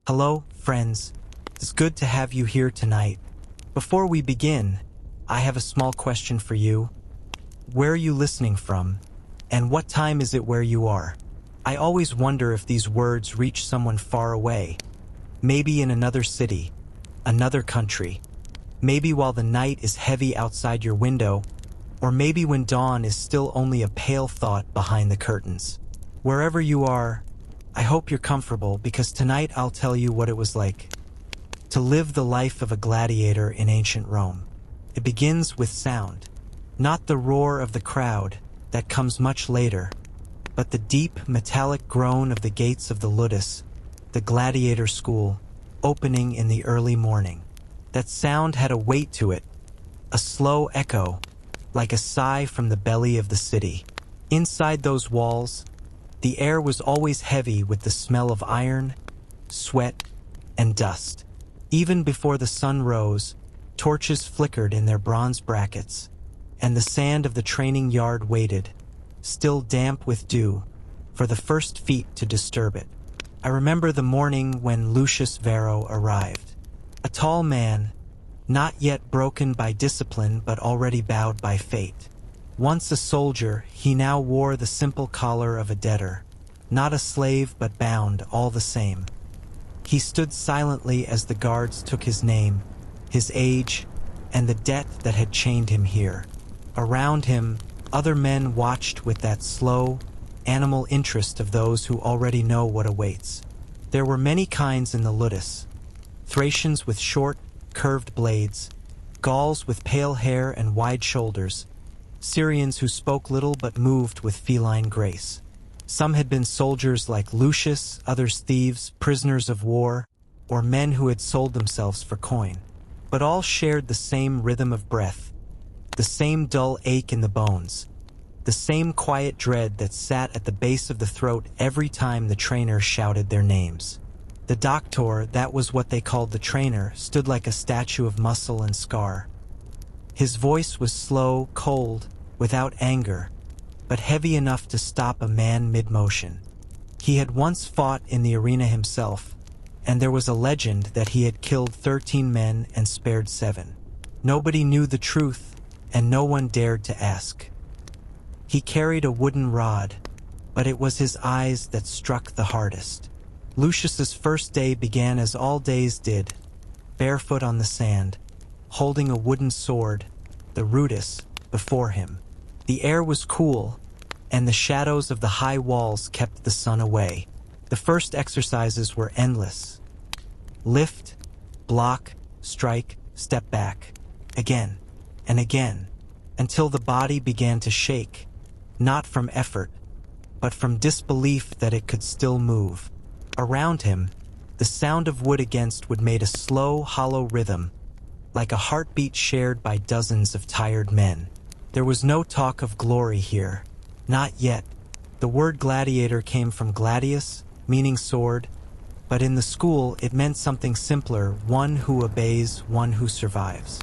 Hello, friends. It's good to have you here tonight. Before we begin, I have a small question for you. Where are you listening from? And what time is it where you are? I always wonder if these words reach someone far away. Maybe in another city, another country. Maybe while the night is heavy outside your window, or maybe when dawn is still only a pale thought behind the curtains. Wherever you are, I hope you're comfortable because tonight I'll tell you what it was like to live the life of a gladiator in ancient Rome. It begins with sound, not the roar of the crowd that comes much later, but the deep metallic groan of the gates of the ludus, the gladiator school, opening in the early morning. That sound had a weight to it, a slow echo, like a sigh from the belly of the city. Inside those walls, the air was always heavy with the smell of iron, sweat, and dust. Even before the sun rose, torches flickered in their bronze brackets, and the sand of the training yard waited, still damp with dew, for the first feet to disturb it. I remember the morning when Lucius Varro arrived. A tall man, not yet broken by discipline but already bowed by fate. Once a soldier, he now wore the simple collar of a debtor, not a slave but bound all the same. He stood silently as the guards took his name, his age, and the debt that had chained him here. Around him, other men watched with that slow, animal interest of those who already know what awaits. There were many kinds in the ludus: Thracians with short, curved blades, Gauls with pale hair and wide shoulders, Syrians who spoke little but moved with feline grace. Some had been soldiers like Lucius, others thieves, prisoners of war, or men who had sold themselves for coin. But all shared the same rhythm of breath, the same dull ache in the bones, the same quiet dread that sat at the base of the throat every time the trainer shouted their names. The doctor, that was what they called the trainer, stood like a statue of muscle and scar. His voice was slow, cold, without anger, but heavy enough to stop a man mid-motion. He had once fought in the arena himself, and there was a legend that he had killed 13 men and spared 7. Nobody knew the truth, and no one dared to ask. He carried a wooden rod, but it was his eyes that struck the hardest. Lucius's first day began as all days did, barefoot on the sand, holding a wooden sword, the rudis, before him. The air was cool, and the shadows of the high walls kept the sun away. The first exercises were endless. Lift, block, strike, step back, again and again, until the body began to shake, not from effort, but from disbelief that it could still move. Around him, the sound of wood against wood made a slow, hollow rhythm, like a heartbeat shared by dozens of tired men. There was no talk of glory here, not yet. The word gladiator came from gladius, meaning sword, but in the school it meant something simpler: one who obeys, one who survives.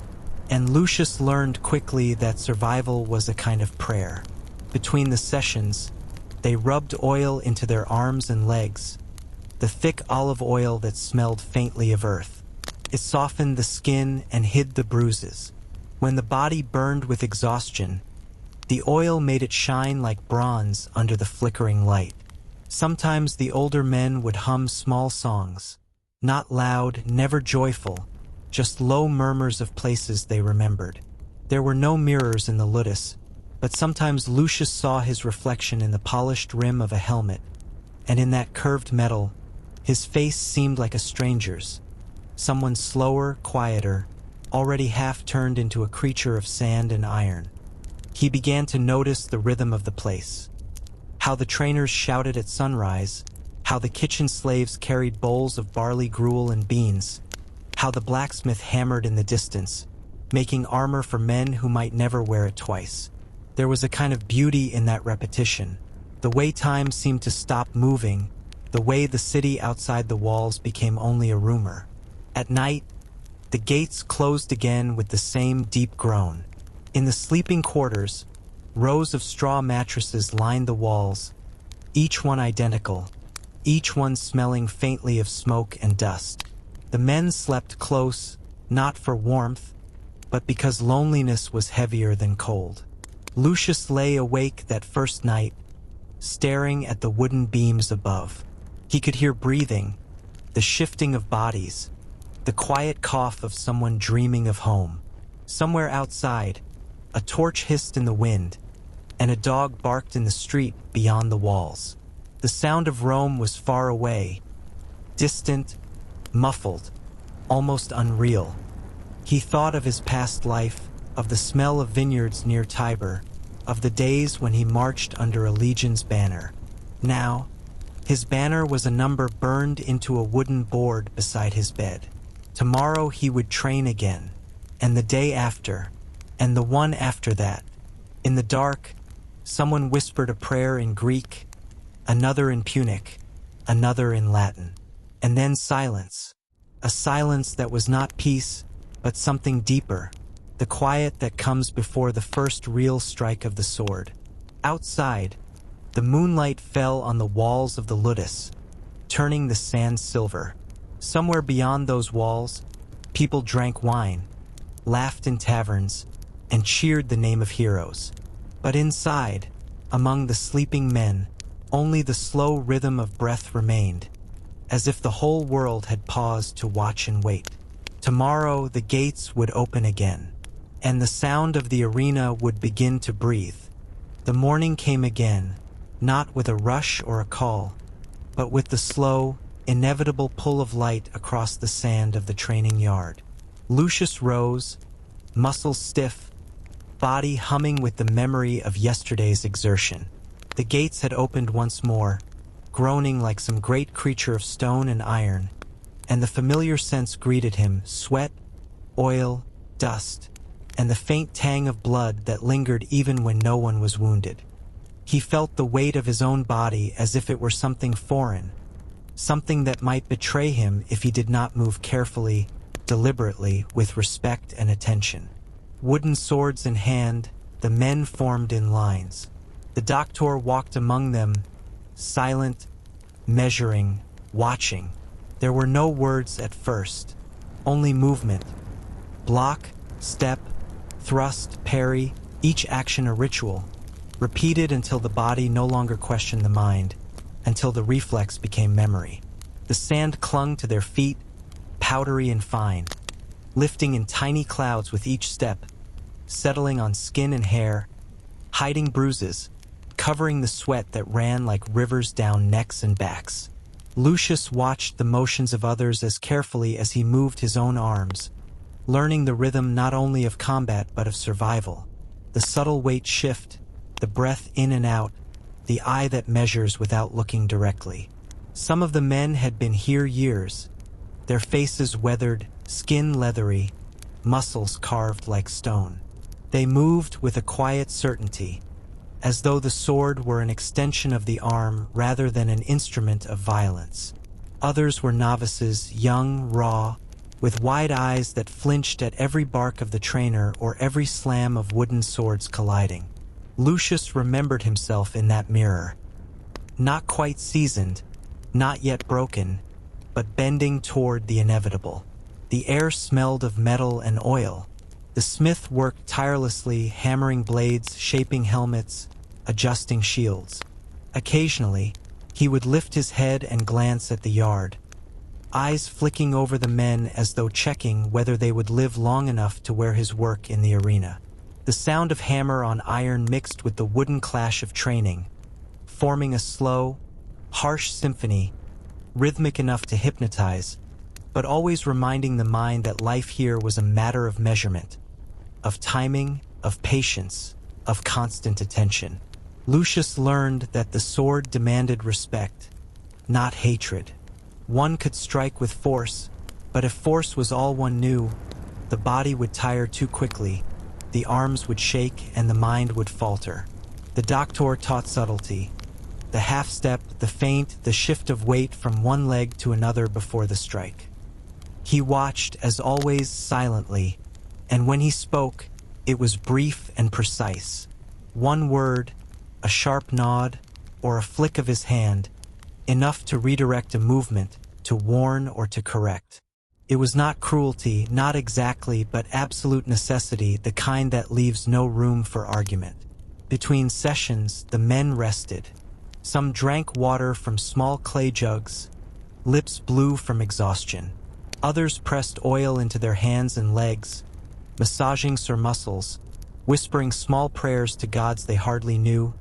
And Lucius learned quickly that survival was a kind of prayer. Between the sessions, they rubbed oil into their arms and legs, the thick olive oil that smelled faintly of earth. It softened the skin and hid the bruises. When the body burned with exhaustion, the oil made it shine like bronze under the flickering light. Sometimes the older men would hum small songs, not loud, never joyful, just low murmurs of places they remembered. There were no mirrors in the ludus, but sometimes Lucius saw his reflection in the polished rim of a helmet, and in that curved metal, his face seemed like a stranger's, someone slower, quieter, already half turned into a creature of sand and iron. He began to notice the rhythm of the place, how the trainers shouted at sunrise, how the kitchen slaves carried bowls of barley gruel and beans, how the blacksmith hammered in the distance, making armor for men who might never wear it twice. There was a kind of beauty in that repetition, the way time seemed to stop moving, the way the city outside the walls became only a rumor. At night, the gates closed again with the same deep groan. In the sleeping quarters, rows of straw mattresses lined the walls, each one identical, each one smelling faintly of smoke and dust. The men slept close, not for warmth, but because loneliness was heavier than cold. Lucius lay awake that first night, staring at the wooden beams above. He could hear breathing, the shifting of bodies, the quiet cough of someone dreaming of home. Somewhere outside, a torch hissed in the wind, and a dog barked in the street beyond the walls. The sound of Rome was far away, distant, muffled, almost unreal. He thought of his past life, of the smell of vineyards near Tiber, of the days when he marched under a legion's banner. Now, his banner was a number burned into a wooden board beside his bed. Tomorrow he would train again, and the day after, and the one after that. In the dark, someone whispered a prayer in Greek, another in Punic, another in Latin. And then silence. A silence that was not peace, but something deeper, the quiet that comes before the first real strike of the sword. Outside, the moonlight fell on the walls of the ludus, turning the sand silver. Somewhere beyond those walls, people drank wine, laughed in taverns, and cheered the name of heroes. But inside, among the sleeping men, only the slow rhythm of breath remained, as if the whole world had paused to watch and wait. Tomorrow the gates would open again, and the sound of the arena would begin to breathe. The morning came again, not with a rush or a call, but with the slow, inevitable pull of light across the sand of the training yard. Lucius rose, muscles stiff, body humming with the memory of yesterday's exertion. The gates had opened once more, groaning like some great creature of stone and iron, and the familiar scents greeted him: sweat, oil, dust, and the faint tang of blood that lingered even when no one was wounded. He felt the weight of his own body as if it were something foreign, something that might betray him if he did not move carefully, deliberately, with respect and attention. Wooden swords in hand, the men formed in lines. The doctor walked among them, silent, measuring, watching. There were no words at first, only movement. Block, step, thrust, parry, each action a ritual, repeated until the body no longer questioned the mind, until the reflex became memory. The sand clung to their feet, powdery and fine, lifting in tiny clouds with each step, settling on skin and hair, hiding bruises, covering the sweat that ran like rivers down necks and backs. Lucius watched the motions of others as carefully as he moved his own arms, learning the rhythm not only of combat but of survival. The subtle weight shift, the breath in and out, the eye that measures without looking directly. Some of the men had been here years, their faces weathered, skin leathery, muscles carved like stone. They moved with a quiet certainty, as though the sword were an extension of the arm rather than an instrument of violence. Others were novices, young, raw, with wide eyes that flinched at every bark of the trainer or every slam of wooden swords colliding. Lucius remembered himself in that mirror. Not quite seasoned, not yet broken, but bending toward the inevitable. The air smelled of metal and oil. The smith worked tirelessly, hammering blades, shaping helmets, adjusting shields. Occasionally, he would lift his head and glance at the yard, eyes flicking over the men as though checking whether they would live long enough to wear his work in the arena. The sound of hammer on iron mixed with the wooden clash of training, forming a slow, harsh symphony, rhythmic enough to hypnotize, but always reminding the mind that life here was a matter of measurement, of timing, of patience, of constant attention. Lucius learned that the sword demanded respect, not hatred. One could strike with force, but if force was all one knew, the body would tire too quickly, the arms would shake, and the mind would falter. The doctor taught subtlety, the half-step, the feint, the shift of weight from one leg to another before the strike. He watched, as always, silently, and when he spoke, it was brief and precise. One word, a sharp nod, or a flick of his hand, enough to redirect a movement, to warn or to correct. It was not cruelty, not exactly, but absolute necessity, the kind that leaves no room for argument. Between sessions, the men rested. Some drank water from small clay jugs, lips blue from exhaustion. Others pressed oil into their hands and legs, massaging sore muscles, whispering small prayers to gods they hardly knew,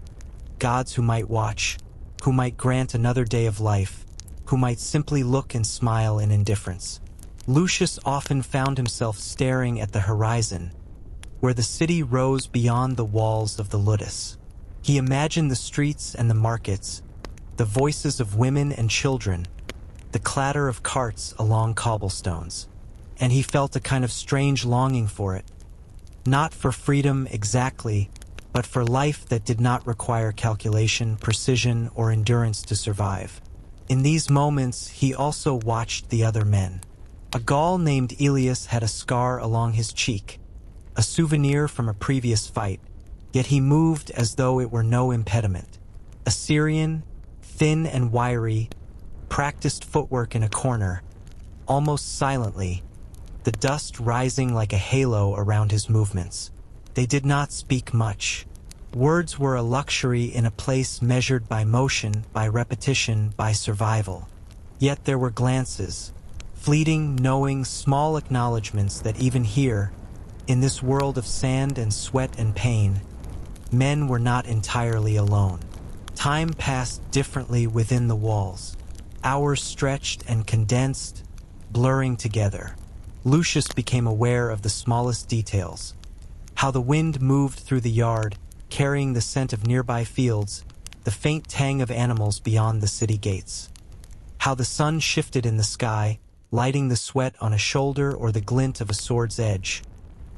gods who might watch, who might grant another day of life, who might simply look and smile in indifference. Lucius often found himself staring at the horizon, where the city rose beyond the walls of the ludus. He imagined the streets and the markets, the voices of women and children, the clatter of carts along cobblestones, and he felt a kind of strange longing for it. Not for freedom exactly, but for life that did not require calculation, precision, or endurance to survive. In these moments, he also watched the other men. A Gaul named Elias had a scar along his cheek, a souvenir from a previous fight, yet he moved as though it were no impediment. A Syrian, thin and wiry, practiced footwork in a corner, almost silently, the dust rising like a halo around his movements. They did not speak much. Words were a luxury in a place measured by motion, by repetition, by survival. Yet there were glances, fleeting, knowing, small acknowledgments that even here, in this world of sand and sweat and pain, men were not entirely alone. Time passed differently within the walls. Hours stretched and condensed, blurring together. Lucius became aware of the smallest details. How the wind moved through the yard, carrying the scent of nearby fields, the faint tang of animals beyond the city gates. How the sun shifted in the sky, lighting the sweat on a shoulder or the glint of a sword's edge.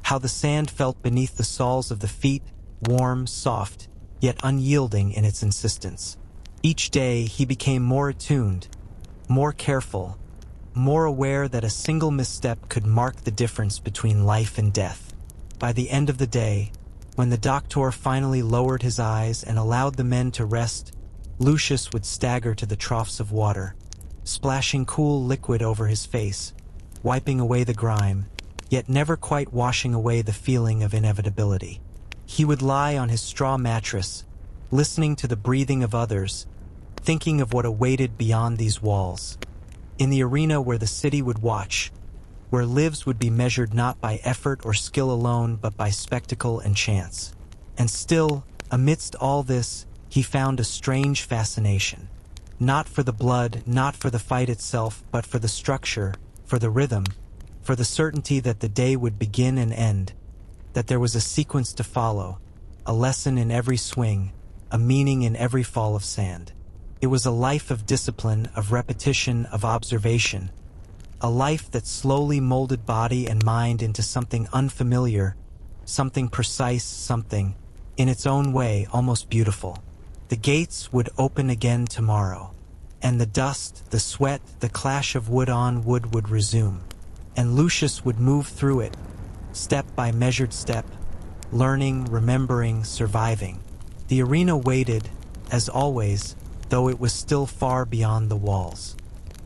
How the sand felt beneath the soles of the feet, warm, soft, yet unyielding in its insistence. Each day he became more attuned, more careful, more aware that a single misstep could mark the difference between life and death. By the end of the day, when the doctor finally lowered his eyes and allowed the men to rest, Lucius would stagger to the troughs of water, splashing cool liquid over his face, wiping away the grime, yet never quite washing away the feeling of inevitability. He would lie on his straw mattress, listening to the breathing of others, thinking of what awaited beyond these walls. In the arena where the city would watch, where lives would be measured not by effort or skill alone, but by spectacle and chance. And still, amidst all this, he found a strange fascination. Not for the blood, not for the fight itself, but for the structure, for the rhythm, for the certainty that the day would begin and end, that there was a sequence to follow, a lesson in every swing, a meaning in every fall of sand. It was a life of discipline, of repetition, of observation, a life that slowly molded body and mind into something unfamiliar, something precise, something, in its own way, almost beautiful. The gates would open again tomorrow, and the dust, the sweat, the clash of wood on wood would resume, and Lucius would move through it, step by measured step, learning, remembering, surviving. The arena waited, as always, though it was still far beyond the walls.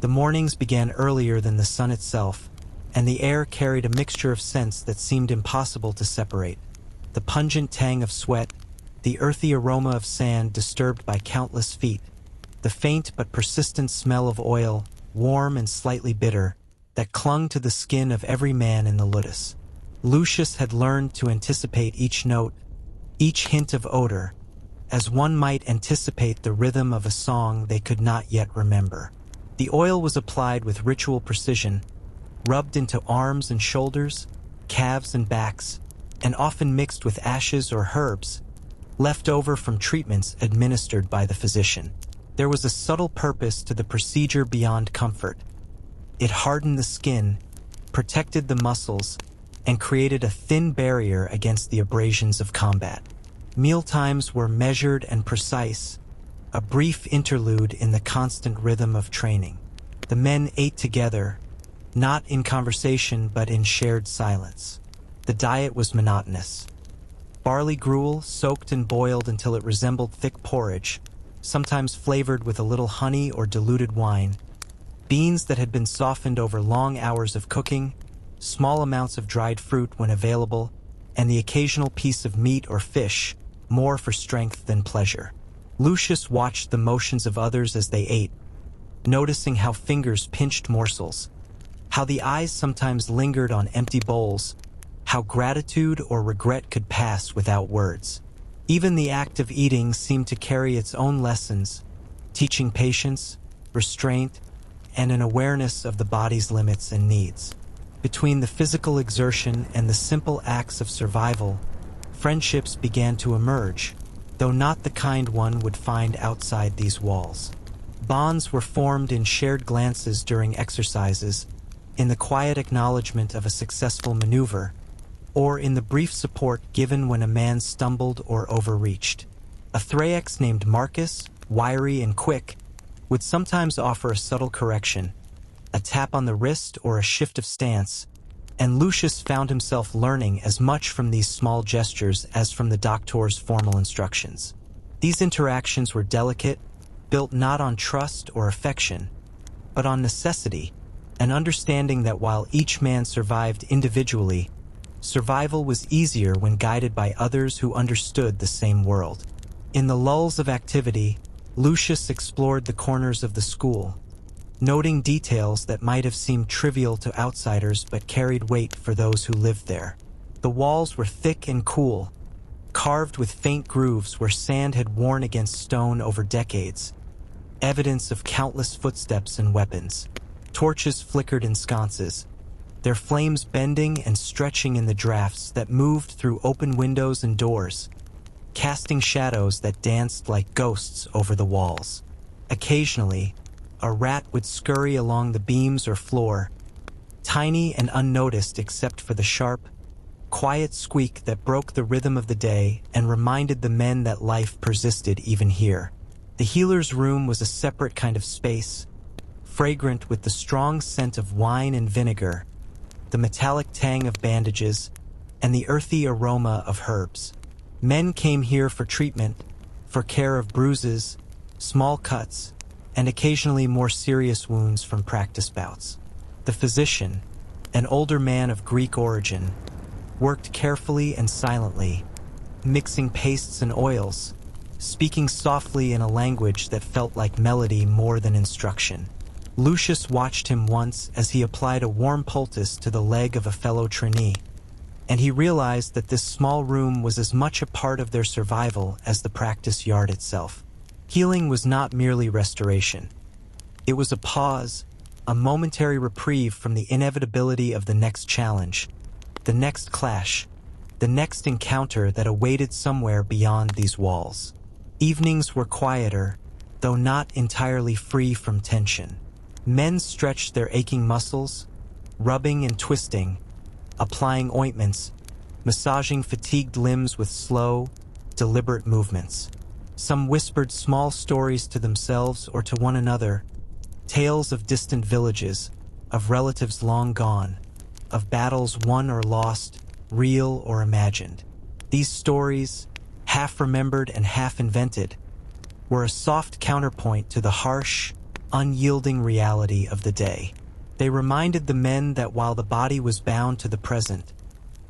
The mornings began earlier than the sun itself, and the air carried a mixture of scents that seemed impossible to separate. The pungent tang of sweat, the earthy aroma of sand disturbed by countless feet, the faint but persistent smell of oil, warm and slightly bitter, that clung to the skin of every man in the ludus. Lucius had learned to anticipate each note, each hint of odor, as one might anticipate the rhythm of a song they could not yet remember. The oil was applied with ritual precision, rubbed into arms and shoulders, calves and backs, and often mixed with ashes or herbs, left over from treatments administered by the physician. There was a subtle purpose to the procedure beyond comfort. It hardened the skin, protected the muscles, and created a thin barrier against the abrasions of combat. Mealtimes were measured and precise, a brief interlude in the constant rhythm of training. The men ate together, not in conversation but in shared silence. The diet was monotonous. Barley gruel, soaked and boiled until it resembled thick porridge, sometimes flavored with a little honey or diluted wine, beans that had been softened over long hours of cooking, small amounts of dried fruit when available, and the occasional piece of meat or fish, more for strength than pleasure. Lucius watched the motions of others as they ate, noticing how fingers pinched morsels, how the eyes sometimes lingered on empty bowls, how gratitude or regret could pass without words. Even the act of eating seemed to carry its own lessons, teaching patience, restraint, and an awareness of the body's limits and needs. Between the physical exertion and the simple acts of survival, friendships began to emerge, though not the kind one would find outside these walls. Bonds were formed in shared glances during exercises, in the quiet acknowledgement of a successful maneuver, or in the brief support given when a man stumbled or overreached. A Thraex named Marcus, wiry and quick, would sometimes offer a subtle correction, a tap on the wrist or a shift of stance, and Lucius found himself learning as much from these small gestures as from the doctor's formal instructions. These interactions were delicate, built not on trust or affection, but on necessity, an understanding that while each man survived individually, survival was easier when guided by others who understood the same world. In the lulls of activity, Lucius explored the corners of the school, noting details that might have seemed trivial to outsiders but carried weight for those who lived there. The walls were thick and cool, carved with faint grooves where sand had worn against stone over decades, evidence of countless footsteps and weapons. Torches flickered in sconces, their flames bending and stretching in the drafts that moved through open windows and doors, casting shadows that danced like ghosts over the walls. Occasionally, a rat would scurry along the beams or floor, tiny and unnoticed except for the sharp, quiet squeak that broke the rhythm of the day and reminded the men that life persisted even here. The healer's room was a separate kind of space, fragrant with the strong scent of wine and vinegar, the metallic tang of bandages, and the earthy aroma of herbs. Men came here for treatment, for care of bruises, small cuts, and occasionally more serious wounds from practice bouts. The physician, an older man of Greek origin, worked carefully and silently, mixing pastes and oils, speaking softly in a language that felt like melody more than instruction. Lucius watched him once as he applied a warm poultice to the leg of a fellow trainee, and he realized that this small room was as much a part of their survival as the practice yard itself. Healing was not merely restoration. It was a pause, a momentary reprieve from the inevitability of the next challenge, the next clash, the next encounter that awaited somewhere beyond these walls. Evenings were quieter, though not entirely free from tension. Men stretched their aching muscles, rubbing and twisting, applying ointments, massaging fatigued limbs with slow, deliberate movements. Some whispered small stories to themselves or to one another, tales of distant villages, of relatives long gone, of battles won or lost, real or imagined. These stories, half remembered and half invented, were a soft counterpoint to the harsh, unyielding reality of the day. They reminded the men that while the body was bound to the present,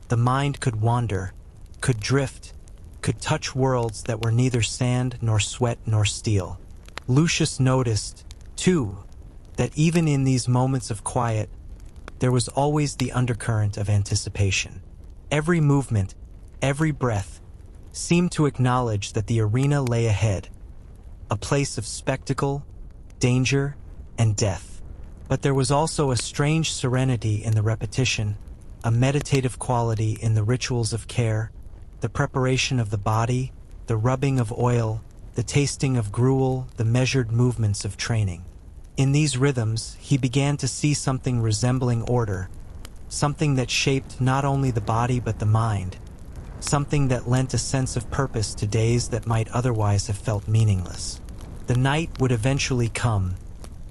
the mind could wander, could drift, could touch worlds that were neither sand nor sweat nor steel. Lucius noticed, too, that even in these moments of quiet, there was always the undercurrent of anticipation. Every movement, every breath, seemed to acknowledge that the arena lay ahead, a place of spectacle, danger, and death. But there was also a strange serenity in the repetition, a meditative quality in the rituals of care, the preparation of the body, the rubbing of oil, the tasting of gruel, the measured movements of training. In these rhythms, he began to see something resembling order, something that shaped not only the body but the mind, something that lent a sense of purpose to days that might otherwise have felt meaningless. The night would eventually come,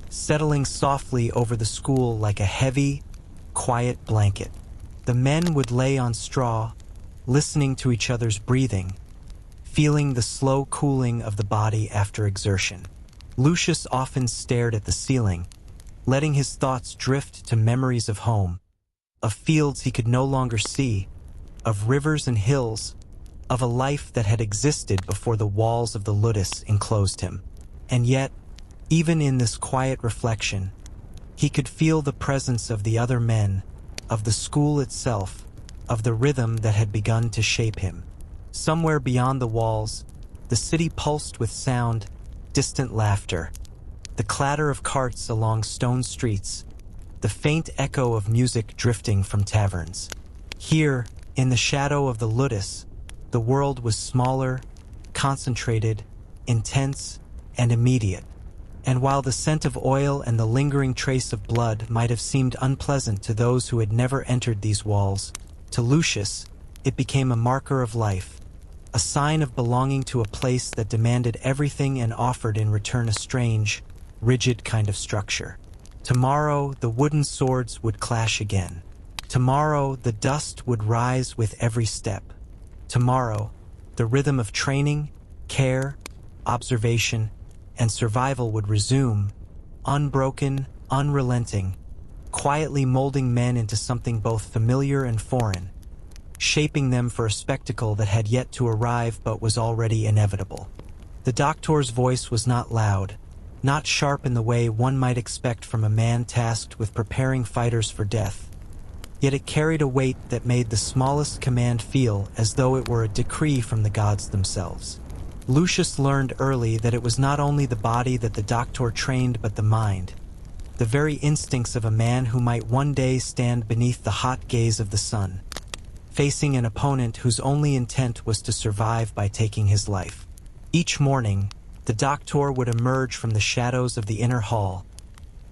settling softly over the school like a heavy, quiet blanket. The men would lay on straw, listening to each other's breathing, feeling the slow cooling of the body after exertion. Lucius often stared at the ceiling, letting his thoughts drift to memories of home, of fields he could no longer see, of rivers and hills, of a life that had existed before the walls of the ludus enclosed him. And yet, even in this quiet reflection, he could feel the presence of the other men, of the school itself, of the rhythm that had begun to shape him. Somewhere beyond the walls, the city pulsed with sound, distant laughter, the clatter of carts along stone streets, the faint echo of music drifting from taverns. Here, in the shadow of the ludus, the world was smaller, concentrated, intense, and immediate. And while the scent of oil and the lingering trace of blood might have seemed unpleasant to those who had never entered these walls, to Lucius, it became a marker of life, a sign of belonging to a place that demanded everything and offered in return a strange, rigid kind of structure. Tomorrow, the wooden swords would clash again. Tomorrow, the dust would rise with every step. Tomorrow, the rhythm of training, care, observation, and survival would resume, unbroken, unrelenting, quietly molding men into something both familiar and foreign, shaping them for a spectacle that had yet to arrive but was already inevitable. The doctor's voice was not loud, not sharp in the way one might expect from a man tasked with preparing fighters for death, yet it carried a weight that made the smallest command feel as though it were a decree from the gods themselves. Lucius learned early that it was not only the body that the doctor trained but the mind, the very instincts of a man who might one day stand beneath the hot gaze of the sun, facing an opponent whose only intent was to survive by taking his life. Each morning, the doctor would emerge from the shadows of the inner hall,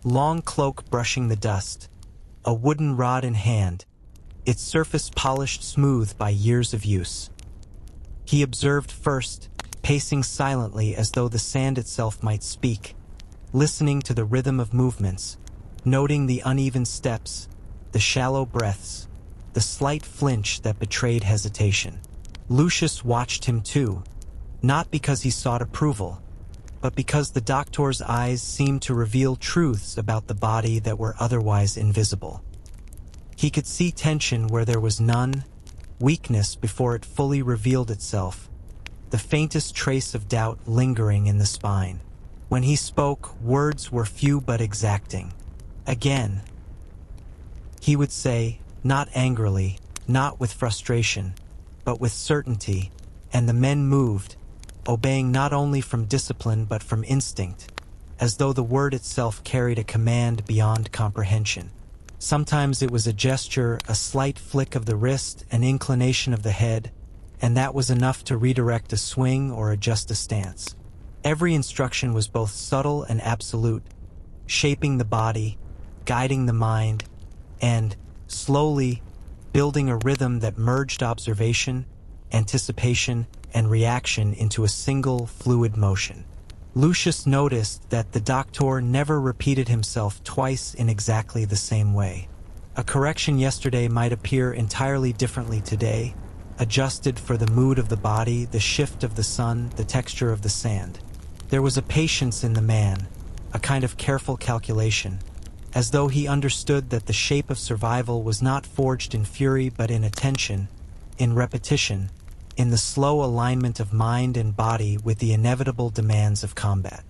long cloak brushing the dust, a wooden rod in hand, its surface polished smooth by years of use. He observed first, pacing silently as though the sand itself might speak, listening to the rhythm of movements, noting the uneven steps, the shallow breaths, the slight flinch that betrayed hesitation. Lucius watched him too, not because he sought approval, but because the doctor's eyes seemed to reveal truths about the body that were otherwise invisible. He could see tension where there was none, weakness before it fully revealed itself, the faintest trace of doubt lingering in the spine. When he spoke, words were few but exacting. Again, he would say, not angrily, not with frustration, but with certainty, and the men moved, obeying not only from discipline but from instinct, as though the word itself carried a command beyond comprehension. Sometimes it was a gesture, a slight flick of the wrist, an inclination of the head, and that was enough to redirect a swing or adjust a stance. Every instruction was both subtle and absolute, shaping the body, guiding the mind, and, slowly, building a rhythm that merged observation, anticipation, and reaction into a single, fluid motion. Lucius noticed that the doctor never repeated himself twice in exactly the same way. A correction yesterday might appear entirely differently today, adjusted for the mood of the body, the shift of the sun, the texture of the sand. There was a patience in the man, a kind of careful calculation, as though he understood that the shape of survival was not forged in fury but in attention, in repetition, in the slow alignment of mind and body with the inevitable demands of combat.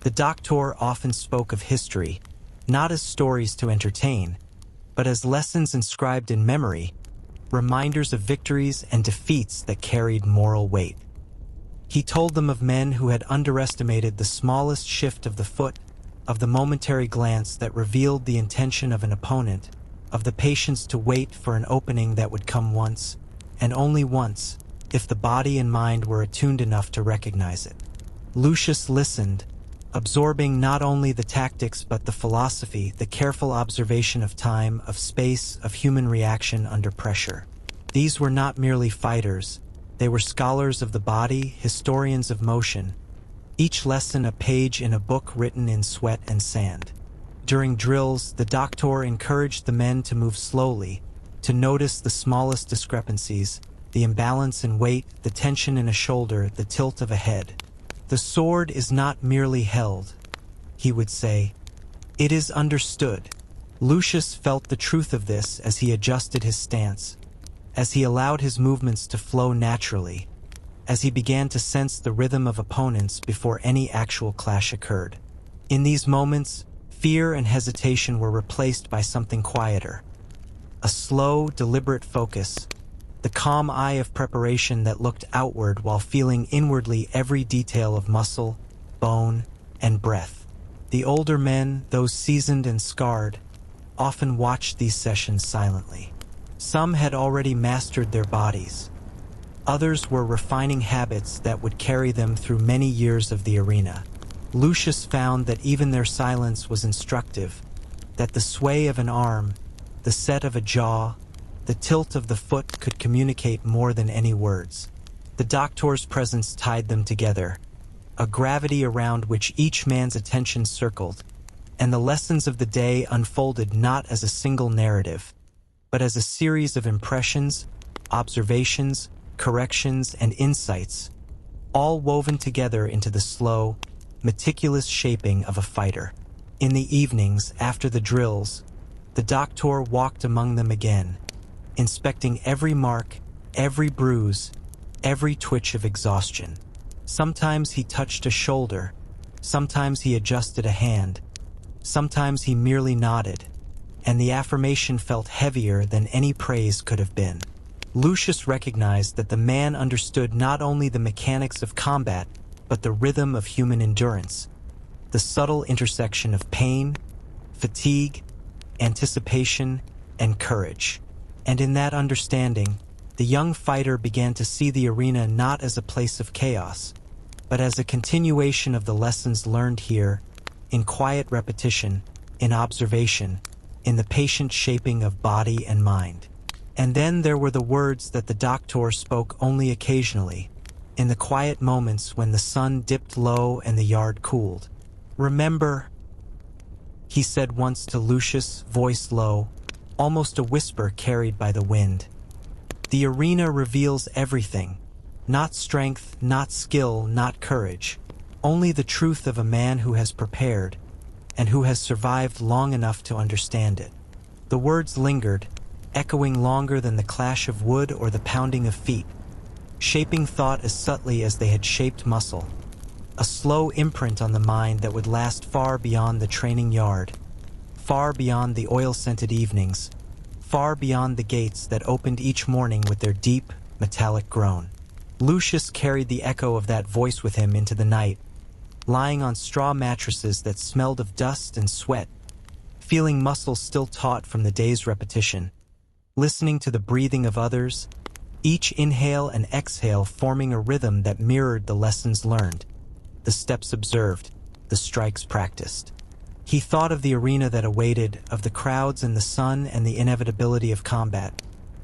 The doctor often spoke of history, not as stories to entertain, but as lessons inscribed in memory, reminders of victories and defeats that carried moral weight. He told them of men who had underestimated the smallest shift of the foot, of the momentary glance that revealed the intention of an opponent, of the patience to wait for an opening that would come once, and only once, if the body and mind were attuned enough to recognize it. Lucius listened, absorbing not only the tactics but the philosophy, the careful observation of time, of space, of human reaction under pressure. These were not merely fighters, they were scholars of the body, historians of motion, each lesson a page in a book written in sweat and sand. During drills, the doctor encouraged the men to move slowly, to notice the smallest discrepancies, the imbalance in weight, the tension in a shoulder, the tilt of a head. The sword is not merely held, he would say. It is understood. Lucius felt the truth of this as he adjusted his stance, as he allowed his movements to flow naturally, as he began to sense the rhythm of opponents before any actual clash occurred. In these moments, fear and hesitation were replaced by something quieter. A slow, deliberate focus, the calm eye of preparation that looked outward while feeling inwardly every detail of muscle, bone, and breath. The older men, those seasoned and scarred, often watched these sessions silently. Some had already mastered their bodies. Others were refining habits that would carry them through many years of the arena. Lucius found that even their silence was instructive, that the sway of an arm, the set of a jaw, the tilt of the foot could communicate more than any words. The doctor's presence tied them together, a gravity around which each man's attention circled, and the lessons of the day unfolded not as a single narrative, but as a series of impressions, observations, corrections, and insights, all woven together into the slow, meticulous shaping of a fighter. In the evenings, after the drills, the doctor walked among them again, inspecting every mark, every bruise, every twitch of exhaustion. Sometimes he touched a shoulder, sometimes he adjusted a hand, sometimes he merely nodded, and the affirmation felt heavier than any praise could have been. Lucius recognized that the man understood not only the mechanics of combat, but the rhythm of human endurance, the subtle intersection of pain, fatigue, anticipation, and courage. And in that understanding, the young fighter began to see the arena not as a place of chaos, but as a continuation of the lessons learned here, in quiet repetition, in observation, in the patient shaping of body and mind. And then there were the words that the doctor spoke only occasionally, in the quiet moments when the sun dipped low and the yard cooled. "Remember," he said once to Lucius, voice low, almost a whisper carried by the wind. "The arena reveals everything, not strength, not skill, not courage, only the truth of a man who has prepared, and who has survived long enough to understand it." The words lingered, echoing longer than the clash of wood or the pounding of feet, shaping thought as subtly as they had shaped muscle, a slow imprint on the mind that would last far beyond the training yard, far beyond the oil-scented evenings, far beyond the gates that opened each morning with their deep, metallic groan. Lucius carried the echo of that voice with him into the night, lying on straw mattresses that smelled of dust and sweat, feeling muscles still taut from the day's repetition, listening to the breathing of others, each inhale and exhale forming a rhythm that mirrored the lessons learned, the steps observed, the strikes practiced. He thought of the arena that awaited, of the crowds and the sun and the inevitability of combat,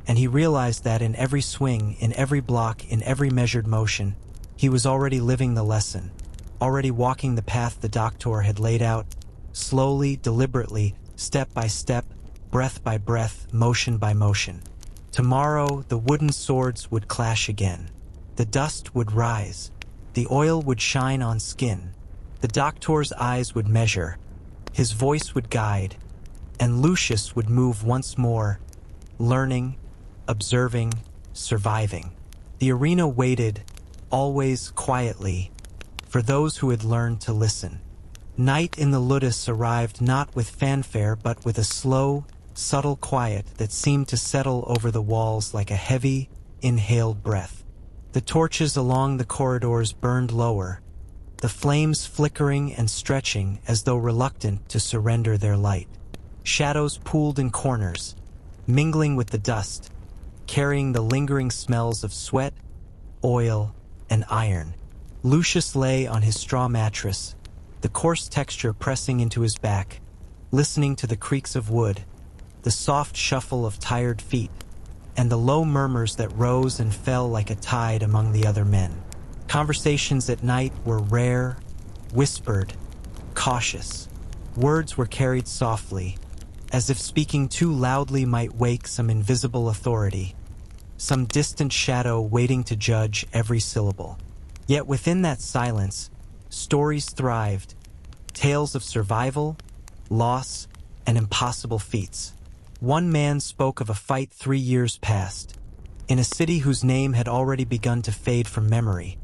and he realized that in every swing, in every block, in every measured motion, he was already living the lesson, already walking the path the doctor had laid out, slowly, deliberately, step by step, breath by breath, motion by motion. Tomorrow, the wooden swords would clash again. The dust would rise. The oil would shine on skin. The doctor's eyes would measure. His voice would guide. And Lucius would move once more, learning, observing, surviving. The arena waited, always quietly, for those who had learned to listen. Night in the ludus arrived not with fanfare but with a slow, subtle quiet that seemed to settle over the walls like a heavy, inhaled breath. The torches along the corridors burned lower, the flames flickering and stretching as though reluctant to surrender their light. Shadows pooled in corners, mingling with the dust, carrying the lingering smells of sweat, oil, and iron. Lucius lay on his straw mattress, the coarse texture pressing into his back, listening to the creaks of wood, the soft shuffle of tired feet, and the low murmurs that rose and fell like a tide among the other men. Conversations at night were rare, whispered, cautious. Words were carried softly, as if speaking too loudly might wake some invisible authority. some distant shadow waiting to judge every syllable. Yet within that silence, stories thrived, tales of survival, loss, and impossible feats. One man spoke of a fight 3 years past, in a city whose name had already begun to fade from memory,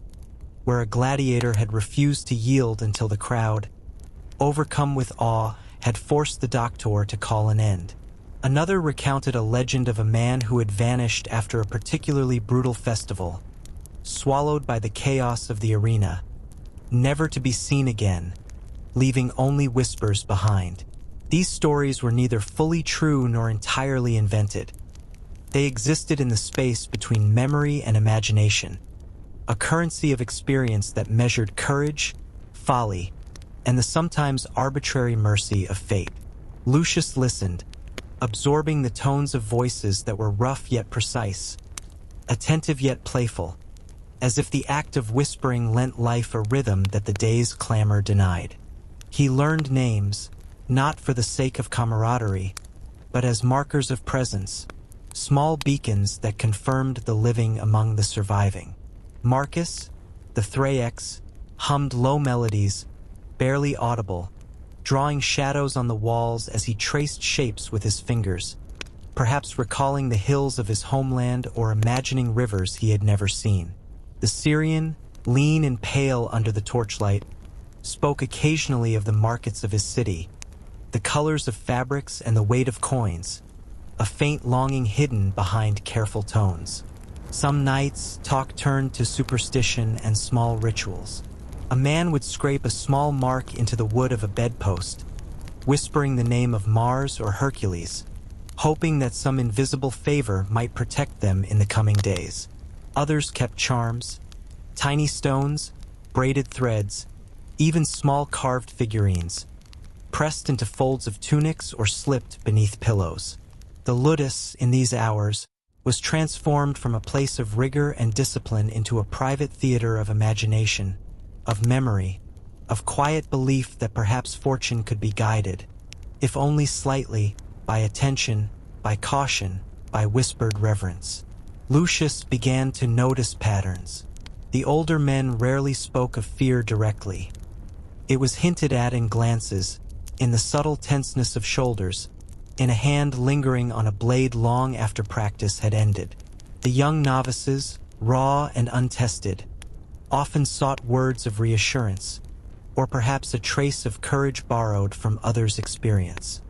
where a gladiator had refused to yield until the crowd, overcome with awe, had forced the doctor to call an end. Another recounted a legend of a man who had vanished after a particularly brutal festival, swallowed by the chaos of the arena, never to be seen again, leaving only whispers behind. These stories were neither fully true nor entirely invented. They existed in the space between memory and imagination, a currency of experience that measured courage, folly, and the sometimes arbitrary mercy of fate. Lucius listened, absorbing the tones of voices that were rough yet precise, attentive yet playful, as if the act of whispering lent life a rhythm that the day's clamor denied. He learned names, not for the sake of camaraderie, but as markers of presence, small beacons that confirmed the living among the surviving. Marcus, the Thraex, hummed low melodies, barely audible, drawing shadows on the walls as he traced shapes with his fingers, perhaps recalling the hills of his homeland or imagining rivers he had never seen. The Syrian, lean and pale under the torchlight, spoke occasionally of the markets of his city, the colors of fabrics and the weight of coins, a faint longing hidden behind careful tones. Some nights, talk turned to superstition and small rituals. A man would scrape a small mark into the wood of a bedpost, whispering the name of Mars or Hercules, hoping that some invisible favor might protect them in the coming days. Others kept charms, tiny stones, braided threads, even small carved figurines, pressed into folds of tunics or slipped beneath pillows. The ludus, in these hours, was transformed from a place of rigor and discipline into a private theater of imagination, of memory, of quiet belief that perhaps fortune could be guided, if only slightly, by attention, by caution, by whispered reverence. Lucius began to notice patterns. The older men rarely spoke of fear directly. It was hinted at in glances, in the subtle tenseness of shoulders, in a hand lingering on a blade long after practice had ended. The young novices, raw and untested, often sought words of reassurance, or perhaps a trace of courage borrowed from others' experience.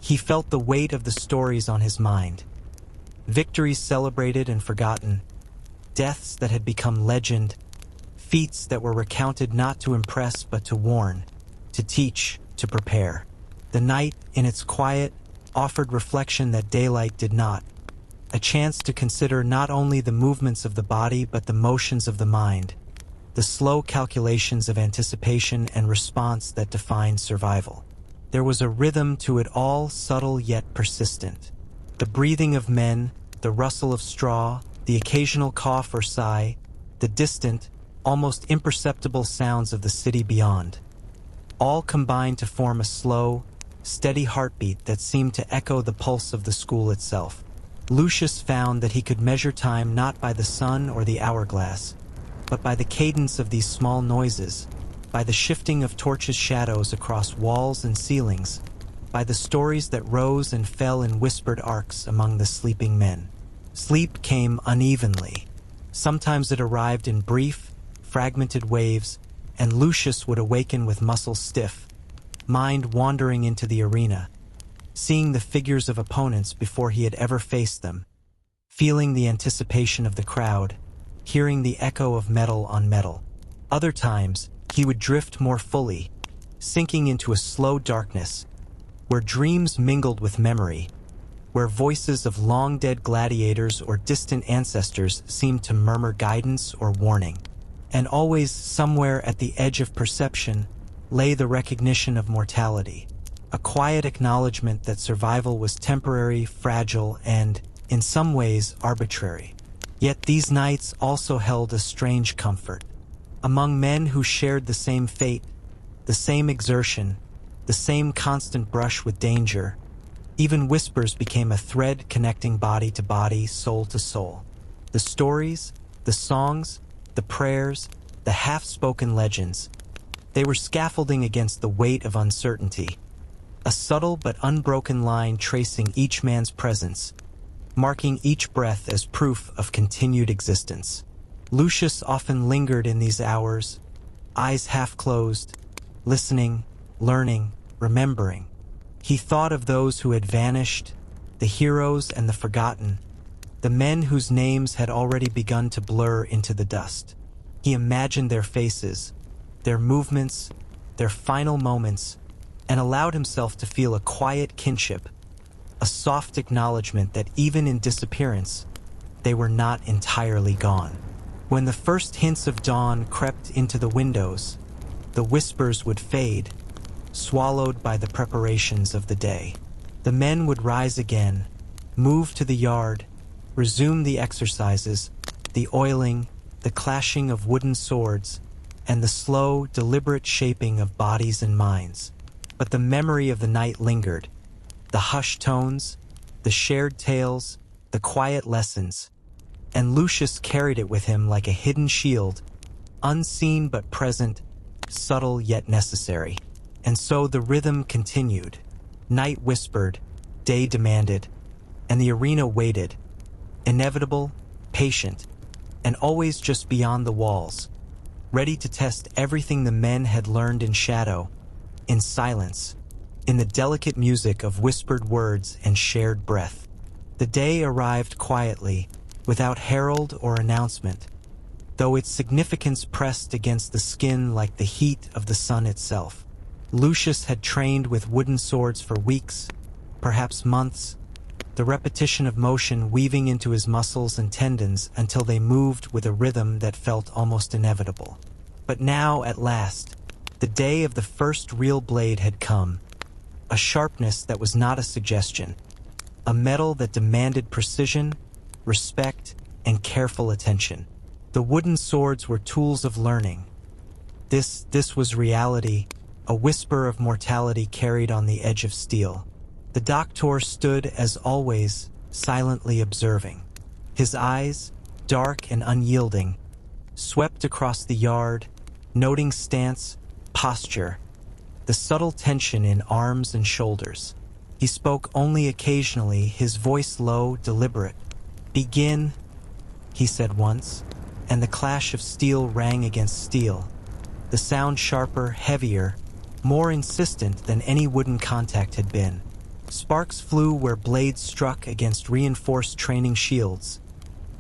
He felt the weight of the stories on his mind, victories celebrated and forgotten, deaths that had become legend, feats that were recounted not to impress but to warn, to teach, to prepare. The night, in its quiet, offered reflection that daylight did not, a chance to consider not only the movements of the body but the motions of the mind, the slow calculations of anticipation and response that define survival. There was a rhythm to it all, subtle yet persistent. The breathing of men, the rustle of straw, the occasional cough or sigh, the distant, almost imperceptible sounds of the city beyond, all combined to form a slow, steady heartbeat that seemed to echo the pulse of the school itself. Lucius found that he could measure time not by the sun or the hourglass, but by the cadence of these small noises, by the shifting of torches' shadows across walls and ceilings, by the stories that rose and fell in whispered arcs among the sleeping men. Sleep came unevenly. Sometimes it arrived in brief, fragmented waves, and Lucius would awaken with muscles stiff, mind wandering into the arena, seeing the figures of opponents before he had ever faced them, feeling the anticipation of the crowd, hearing the echo of metal on metal. Other times, he would drift more fully, sinking into a slow darkness, where dreams mingled with memory, where voices of long-dead gladiators or distant ancestors seemed to murmur guidance or warning. And always, somewhere at the edge of perception, lay the recognition of mortality, a quiet acknowledgement that survival was temporary, fragile, and, in some ways, arbitrary. Yet these nights also held a strange comfort. Among men who shared the same fate, the same exertion, the same constant brush with danger, even whispers became a thread connecting body to body, soul to soul. The stories, the songs, the prayers, the half-spoken legends. They were scaffolding against the weight of uncertainty. A subtle but unbroken line tracing each man's presence, marking each breath as proof of continued existence. Lucius often lingered in these hours, eyes half closed, listening, learning, remembering. He thought of those who had vanished, the heroes and the forgotten, the men whose names had already begun to blur into the dust. He imagined their faces, their movements, their final moments, and allowed himself to feel a quiet kinship, a soft acknowledgement that even in disappearance, they were not entirely gone. When the first hints of dawn crept into the windows, the whispers would fade, swallowed by the preparations of the day. The men would rise again, move to the yard, resume the exercises, the oiling, the clashing of wooden swords, and the slow, deliberate shaping of bodies and minds. But the memory of the night lingered, the hushed tones, the shared tales, the quiet lessons, and Lucius carried it with him like a hidden shield, unseen but present, subtle yet necessary. And so the rhythm continued. Night whispered, day demanded, and the arena waited, inevitable, patient, and always just beyond the walls, ready to test everything the men had learned in shadow, in silence, in the delicate music of whispered words and shared breath. The day arrived quietly, without herald or announcement, though its significance pressed against the skin like the heat of the sun itself. Lucius had trained with wooden swords for weeks, perhaps months, the repetition of motion weaving into his muscles and tendons until they moved with a rhythm that felt almost inevitable. But now, at last, the day of the first real blade had come, a sharpness that was not a suggestion, a metal that demanded precision, respect, and careful attention. The wooden swords were tools of learning. This was reality, a whisper of mortality carried on the edge of steel. The doctor stood, as always, silently observing. His eyes, dark and unyielding, swept across the yard, noting stance, posture, the subtle tension in arms and shoulders. He spoke only occasionally, his voice low, deliberate. "Begin," he said once, and the clash of steel rang against steel, the sound sharper, heavier, more insistent than any wooden contact had been. Sparks flew where blades struck against reinforced training shields,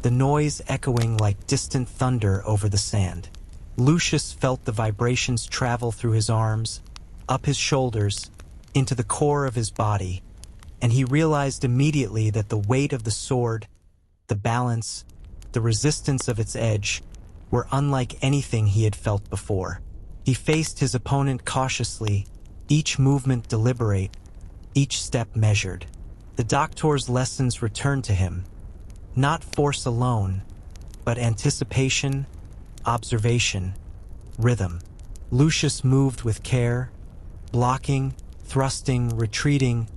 the noise echoing like distant thunder over the sand. Lucius felt the vibrations travel through his arms, up his shoulders, into the core of his body, and he realized immediately that the weight of the sword, the balance, the resistance of its edge, were unlike anything he had felt before. He faced his opponent cautiously, each movement deliberate, each step measured. The doctor's lessons returned to him, not force alone, but anticipation, observation, rhythm. Lucius moved with care, blocking, thrusting, retreating,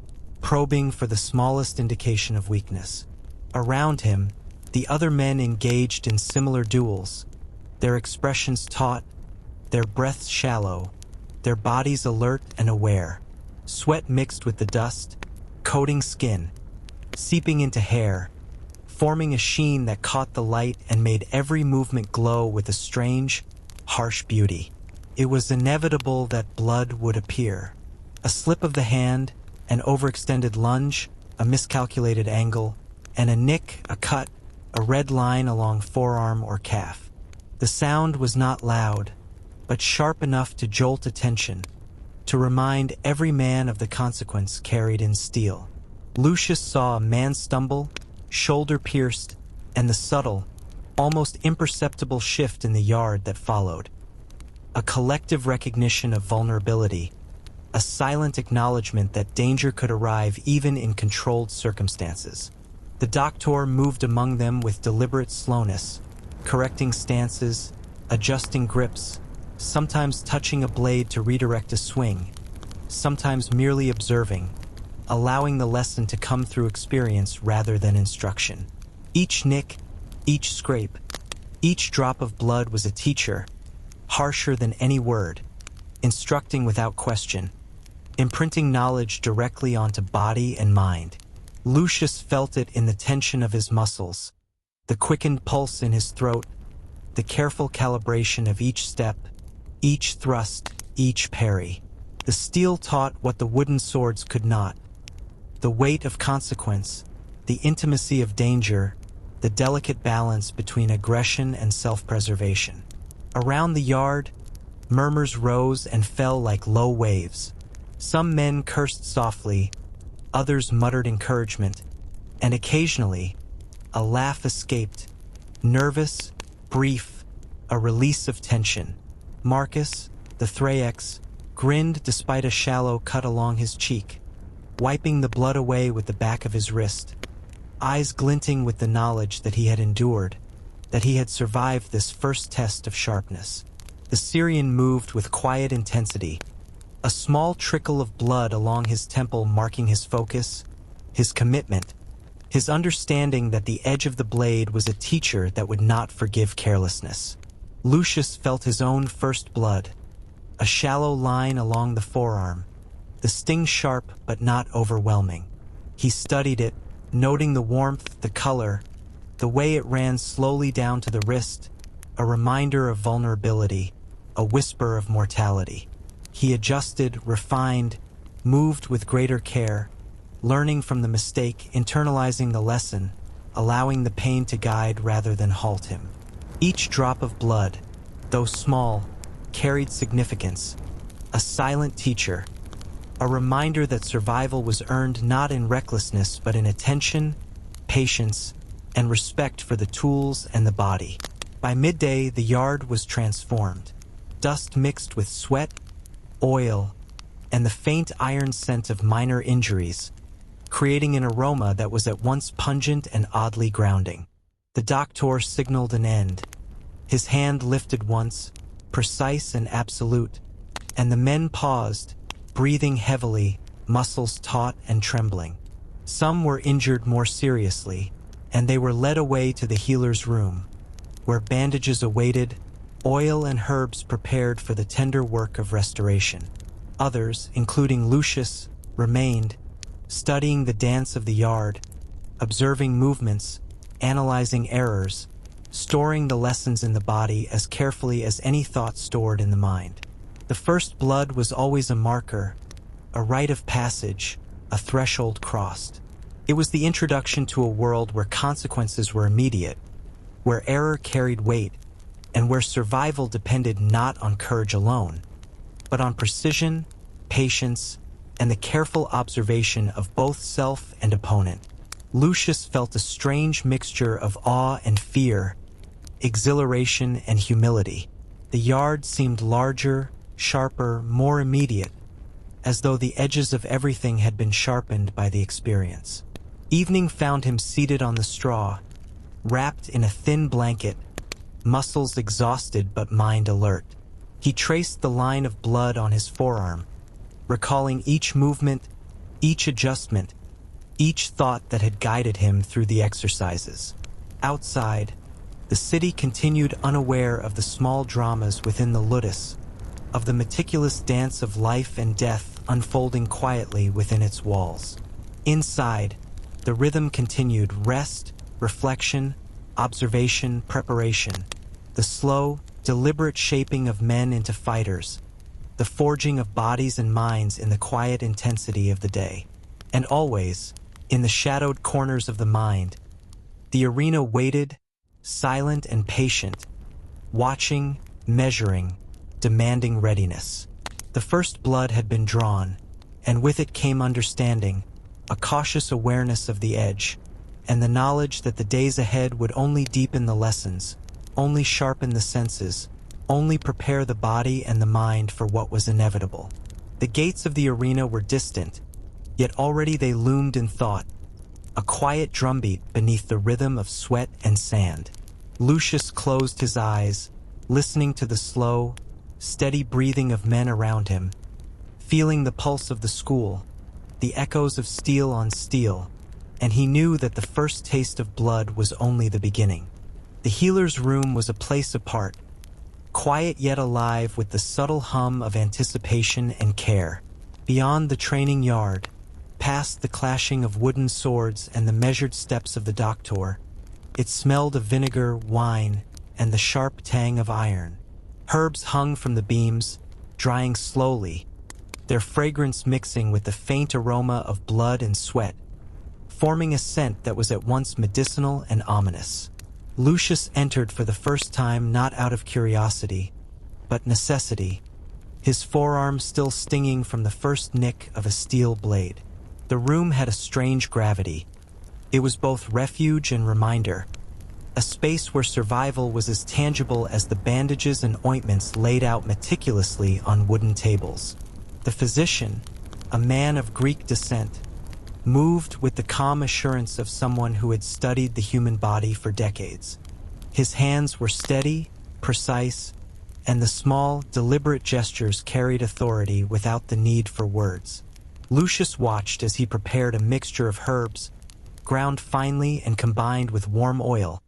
probing for the smallest indication of weakness. Around him, the other men engaged in similar duels, their expressions taut, their breaths shallow, their bodies alert and aware. Sweat mixed with the dust, coating skin, seeping into hair, forming a sheen that caught the light and made every movement glow with a strange, harsh beauty. It was inevitable that blood would appear. A slip of the hand, an overextended lunge, a miscalculated angle, and a nick, a cut, a red line along forearm or calf. The sound was not loud, but sharp enough to jolt attention, to remind every man of the consequence carried in steel. Lucius saw a man stumble, shoulder pierced, and the subtle, almost imperceptible shift in the yard that followed. A collective recognition of vulnerability, a silent acknowledgement that danger could arrive even in controlled circumstances. The doctor moved among them with deliberate slowness, correcting stances, adjusting grips, sometimes touching a blade to redirect a swing, sometimes merely observing, allowing the lesson to come through experience rather than instruction. Each nick, Each scrape, each drop of blood was a teacher, harsher than any word, instructing without question, imprinting knowledge directly onto body and mind. Lucius felt it in the tension of his muscles, the quickened pulse in his throat, the careful calibration of each step, each thrust, each parry. The steel taught what the wooden swords could not. The weight of consequence, the intimacy of danger, the delicate balance between aggression and self-preservation. Around the yard, murmurs rose and fell like low waves. Some men cursed softly, others muttered encouragement, and occasionally, a laugh escaped, nervous, brief, a release of tension. Marcus, the Thraex, grinned despite a shallow cut along his cheek, wiping the blood away with the back of his wrist, eyes glinting with the knowledge that he had endured, that he had survived this first test of sharpness. The Syrian moved with quiet intensity, a small trickle of blood along his temple marking his focus, his commitment, his understanding that the edge of the blade was a teacher that would not forgive carelessness. Lucius felt his own first blood, a shallow line along the forearm, the sting sharp but not overwhelming. He studied it, noting the warmth, the color, the way it ran slowly down to the wrist, a reminder of vulnerability, a whisper of mortality. He adjusted, refined, moved with greater care, learning from the mistake, internalizing the lesson, allowing the pain to guide rather than halt him. Each drop of blood, though small, carried significance, a silent teacher, a reminder that survival was earned not in recklessness but in attention, patience, and respect for the tools and the body. By midday, the yard was transformed. Dust mixed with sweat, oil, and the faint iron scent of minor injuries, creating an aroma that was at once pungent and oddly grounding. The doctor signaled an end. His hand lifted once, precise and absolute, and the men paused, breathing heavily, muscles taut and trembling. Some were injured more seriously, and they were led away to the healer's room, where bandages awaited, oil and herbs prepared for the tender work of restoration. Others, including Lucius, remained, studying the dance of the yard, observing movements, analyzing errors, storing the lessons in the body as carefully as any thought stored in the mind. The first blood was always a marker, a rite of passage, a threshold crossed. It was the introduction to a world where consequences were immediate, where error carried weight, and where survival depended not on courage alone, but on precision, patience, and the careful observation of both self and opponent. Lucius felt a strange mixture of awe and fear, exhilaration and humility. The yard seemed larger, sharper, more immediate, as though the edges of everything had been sharpened by the experience. Evening found him seated on the straw, wrapped in a thin blanket, muscles exhausted but mind alert. He traced the line of blood on his forearm, recalling each movement, each adjustment, each thought that had guided him through the exercises. Outside, the city continued unaware of the small dramas within the ludus, of the meticulous dance of life and death unfolding quietly within its walls. Inside, the rhythm continued: rest, reflection, observation, preparation, the slow, deliberate shaping of men into fighters, the forging of bodies and minds in the quiet intensity of the day. And always, in the shadowed corners of the mind, the arena waited, silent and patient, watching, measuring, demanding readiness. The first blood had been drawn, and with it came understanding, a cautious awareness of the edge, and the knowledge that the days ahead would only deepen the lessons, only sharpen the senses, only prepare the body and the mind for what was inevitable. The gates of the arena were distant, yet already they loomed in thought, a quiet drumbeat beneath the rhythm of sweat and sand. Lucius closed his eyes, listening to the slow, steady breathing of men around him, feeling the pulse of the school, the echoes of steel on steel, and he knew that the first taste of blood was only the beginning. The healer's room was a place apart, quiet yet alive with the subtle hum of anticipation and care. Beyond the training yard, past the clashing of wooden swords and the measured steps of the doctor, it smelled of vinegar, wine, and the sharp tang of iron. Herbs hung from the beams, drying slowly, their fragrance mixing with the faint aroma of blood and sweat, forming a scent that was at once medicinal and ominous. Lucius entered for the first time not out of curiosity, but necessity, his forearm still stinging from the first nick of a steel blade. The room had a strange gravity. It was both refuge and reminder, a space where survival was as tangible as the bandages and ointments laid out meticulously on wooden tables. The physician, a man of Greek descent, moved with the calm assurance of someone who had studied the human body for decades. His hands were steady, precise, and the small, deliberate gestures carried authority without the need for words. Lucius watched as he prepared a mixture of herbs, ground finely and combined with warm oil,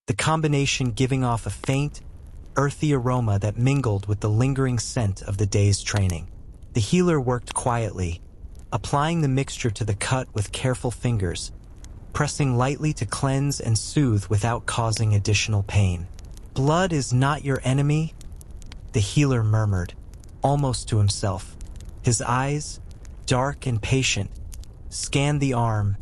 the combination giving off a faint, earthy aroma that mingled with the lingering scent of the day's training. The healer worked quietly, applying the mixture to the cut with careful fingers, pressing lightly to cleanse and soothe without causing additional pain. "Blood is not your enemy," the healer murmured, almost to himself. His eyes, dark and patient, scanned the arm,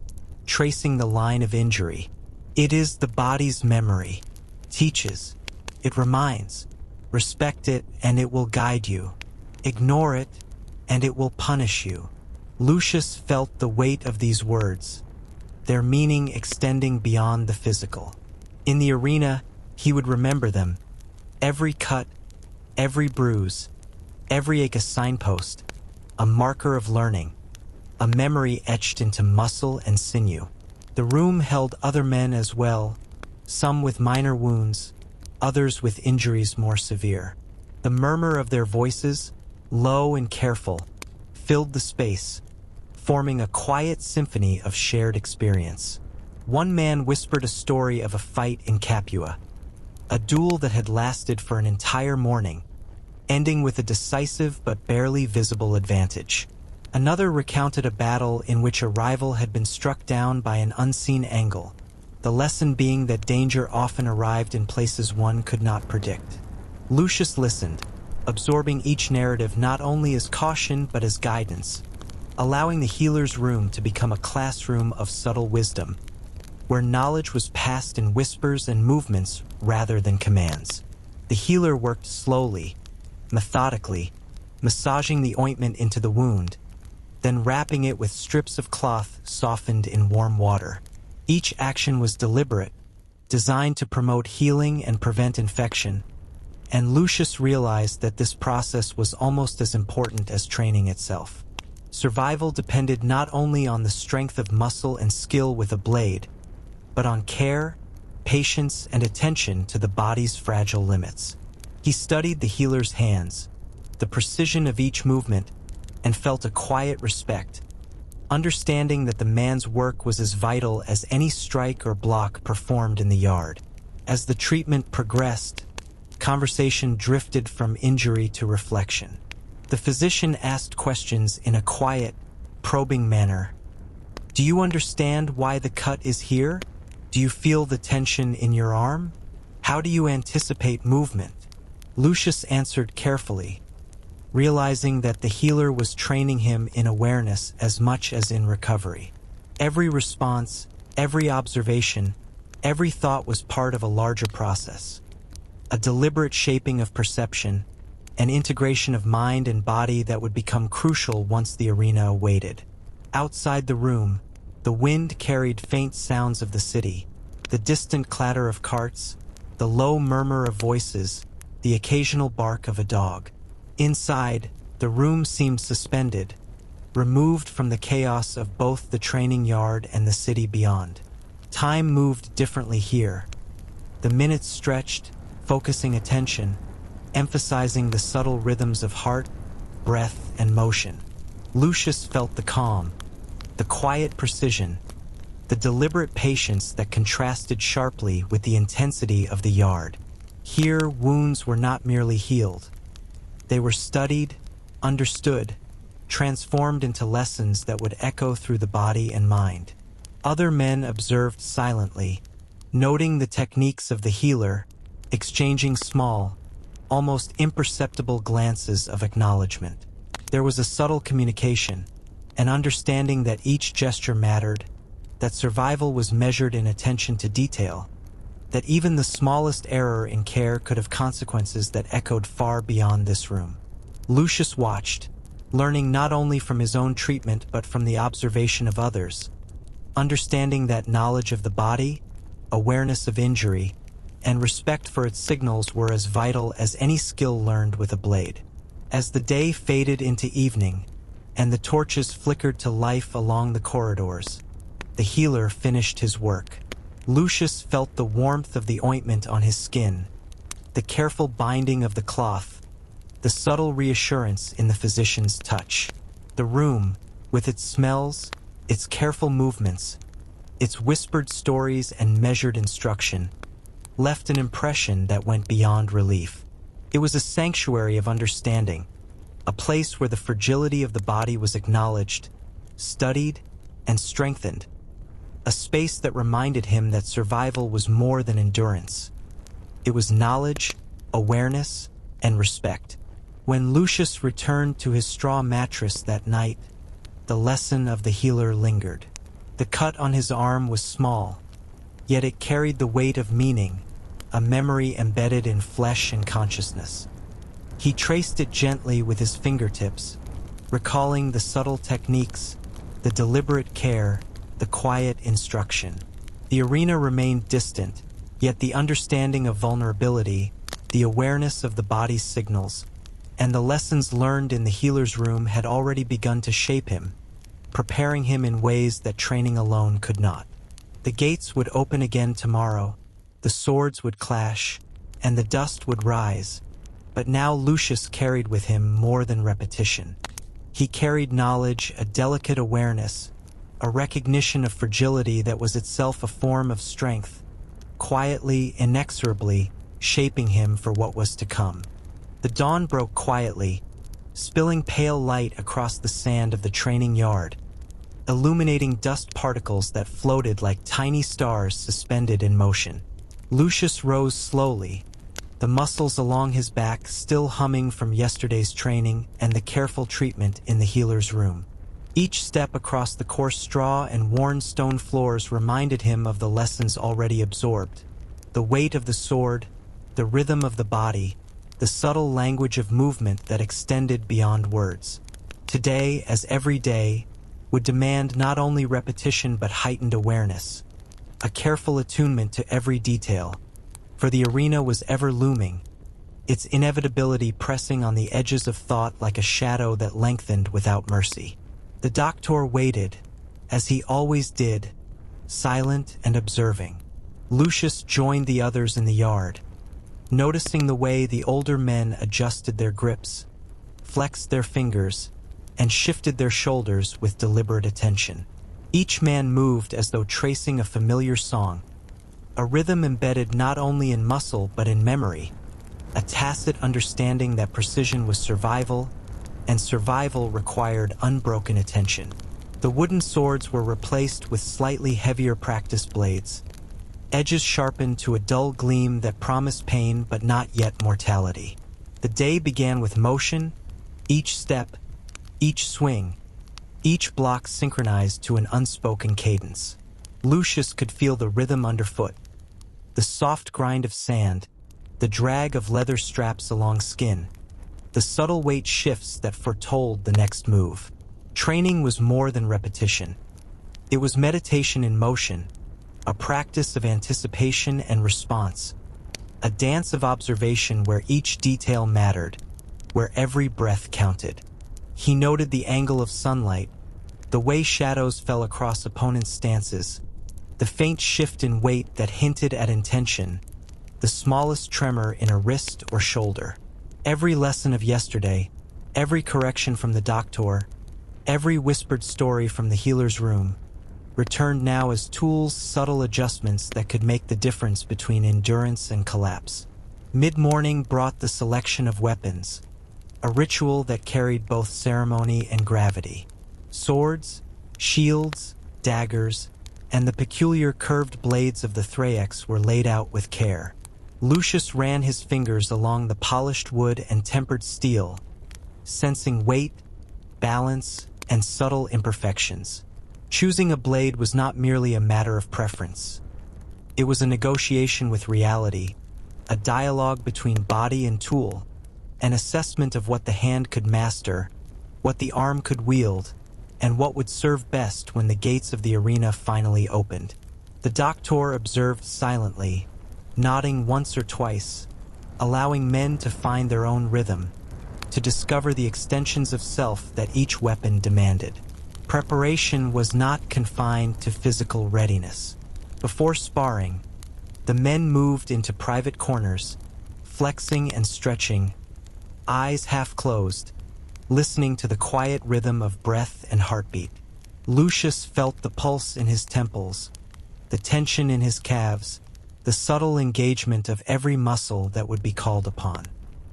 tracing the line of injury. "It is the body's memory. Teaches. It reminds. Respect it and it will guide you. Ignore it and it will punish you." Lucius felt the weight of these words, their meaning extending beyond the physical. In the arena, he would remember them. Every cut, every bruise, every ache a signpost, a marker of learning, a memory etched into muscle and sinew. The room held other men as well, some with minor wounds, others with injuries more severe. The murmur of their voices, low and careful, filled the space, forming a quiet symphony of shared experience. One man whispered a story of a fight in Capua, a duel that had lasted for an entire morning, ending with a decisive but barely visible advantage. Another recounted a battle in which a rival had been struck down by an unseen angle, the lesson being that danger often arrived in places one could not predict. Lucius listened, absorbing each narrative not only as caution but as guidance, allowing the healer's room to become a classroom of subtle wisdom, where knowledge was passed in whispers and movements rather than commands. The healer worked slowly, methodically, massaging the ointment into the wound, then wrapping it with strips of cloth softened in warm water. Each action was deliberate, designed to promote healing and prevent infection, and Lucius realized that this process was almost as important as training itself. Survival depended not only on the strength of muscle and skill with a blade, but on care, patience, and attention to the body's fragile limits. He studied the healer's hands, the precision of each movement, and felt a quiet respect, understanding that the man's work was as vital as any strike or block performed in the yard. As the treatment progressed, conversation drifted from injury to reflection. The physician asked questions in a quiet, probing manner. "Do you understand why the cut is here? Do you feel the tension in your arm? How do you anticipate movement?" Lucius answered carefully, realizing that the healer was training him in awareness as much as in recovery. Every response, every observation, every thought was part of a larger process, a deliberate shaping of perception, an integration of mind and body that would become crucial once the arena awaited. Outside the room, the wind carried faint sounds of the city, the distant clatter of carts, the low murmur of voices, the occasional bark of a dog. Inside, the room seemed suspended, removed from the chaos of both the training yard and the city beyond. Time moved differently here. The minutes stretched, focusing attention, emphasizing the subtle rhythms of heart, breath, and motion. Lucius felt the calm, the quiet precision, the deliberate patience that contrasted sharply with the intensity of the yard. Here, wounds were not merely healed. They were studied, understood, transformed into lessons that would echo through the body and mind. Other men observed silently, noting the techniques of the healer, exchanging small, almost imperceptible glances of acknowledgement. There was a subtle communication, an understanding that each gesture mattered, that survival was measured in attention to detail, that even the smallest error in care could have consequences that echoed far beyond this room. Lucius watched, learning not only from his own treatment but from the observation of others, understanding that knowledge of the body, awareness of injury, and respect for its signals were as vital as any skill learned with a blade. As the day faded into evening, and the torches flickered to life along the corridors, the healer finished his work. Lucius felt the warmth of the ointment on his skin, the careful binding of the cloth, the subtle reassurance in the physician's touch. The room, with its smells, its careful movements, its whispered stories and measured instruction, left an impression that went beyond relief. It was a sanctuary of understanding, a place where the fragility of the body was acknowledged, studied, and strengthened, a space that reminded him that survival was more than endurance. It was knowledge, awareness, and respect. When Lucius returned to his straw mattress that night, the lesson of the healer lingered. The cut on his arm was small, yet it carried the weight of meaning, a memory embedded in flesh and consciousness. He traced it gently with his fingertips, recalling the subtle techniques, the deliberate care, the quiet instruction. The arena remained distant, yet the understanding of vulnerability, the awareness of the body's signals, and the lessons learned in the healer's room had already begun to shape him, preparing him in ways that training alone could not. The gates would open again tomorrow, the swords would clash, and the dust would rise, but now Lucius carried with him more than repetition. He carried knowledge, a delicate awareness, a recognition of fragility that was itself a form of strength, quietly, inexorably shaping him for what was to come. The dawn broke quietly, spilling pale light across the sand of the training yard, illuminating dust particles that floated like tiny stars suspended in motion. Lucius rose slowly, the muscles along his back still humming from yesterday's training and the careful treatment in the healer's room. Each step across the coarse straw and worn stone floors reminded him of the lessons already absorbed: the weight of the sword, the rhythm of the body, the subtle language of movement that extended beyond words. Today, as every day, would demand not only repetition but heightened awareness, a careful attunement to every detail, for the arena was ever looming, its inevitability pressing on the edges of thought like a shadow that lengthened without mercy. The doctor waited, as he always did, silent and observing. Lucius joined the others in the yard, noticing the way the older men adjusted their grips, flexed their fingers, and shifted their shoulders with deliberate attention. Each man moved as though tracing a familiar song, a rhythm embedded not only in muscle but in memory, a tacit understanding that precision was survival, and survival required unbroken attention. The wooden swords were replaced with slightly heavier practice blades, edges sharpened to a dull gleam that promised pain but not yet mortality. The day began with motion, each step, each swing, each block synchronized to an unspoken cadence. Lucius could feel the rhythm underfoot, the soft grind of sand, the drag of leather straps along skin, the subtle weight shifts that foretold the next move. Training was more than repetition. It was meditation in motion, a practice of anticipation and response, a dance of observation where each detail mattered, where every breath counted. He noted the angle of sunlight, the way shadows fell across opponents' stances, the faint shift in weight that hinted at intention, the smallest tremor in a wrist or shoulder. Every lesson of yesterday, every correction from the doctor, every whispered story from the healer's room, returned now as tools, subtle adjustments that could make the difference between endurance and collapse. Mid-morning brought the selection of weapons, a ritual that carried both ceremony and gravity. Swords, shields, daggers, and the peculiar curved blades of the thraex were laid out with care. Lucius ran his fingers along the polished wood and tempered steel, sensing weight, balance, and subtle imperfections. Choosing a blade was not merely a matter of preference. It was a negotiation with reality, a dialogue between body and tool, an assessment of what the hand could master, what the arm could wield, and what would serve best when the gates of the arena finally opened. The doctor observed silently, nodding once or twice, allowing men to find their own rhythm, to discover the extensions of self that each weapon demanded. Preparation was not confined to physical readiness. Before sparring, the men moved into private corners, flexing and stretching, eyes half closed, listening to the quiet rhythm of breath and heartbeat. Lucius felt the pulse in his temples, the tension in his calves, the subtle engagement of every muscle that would be called upon.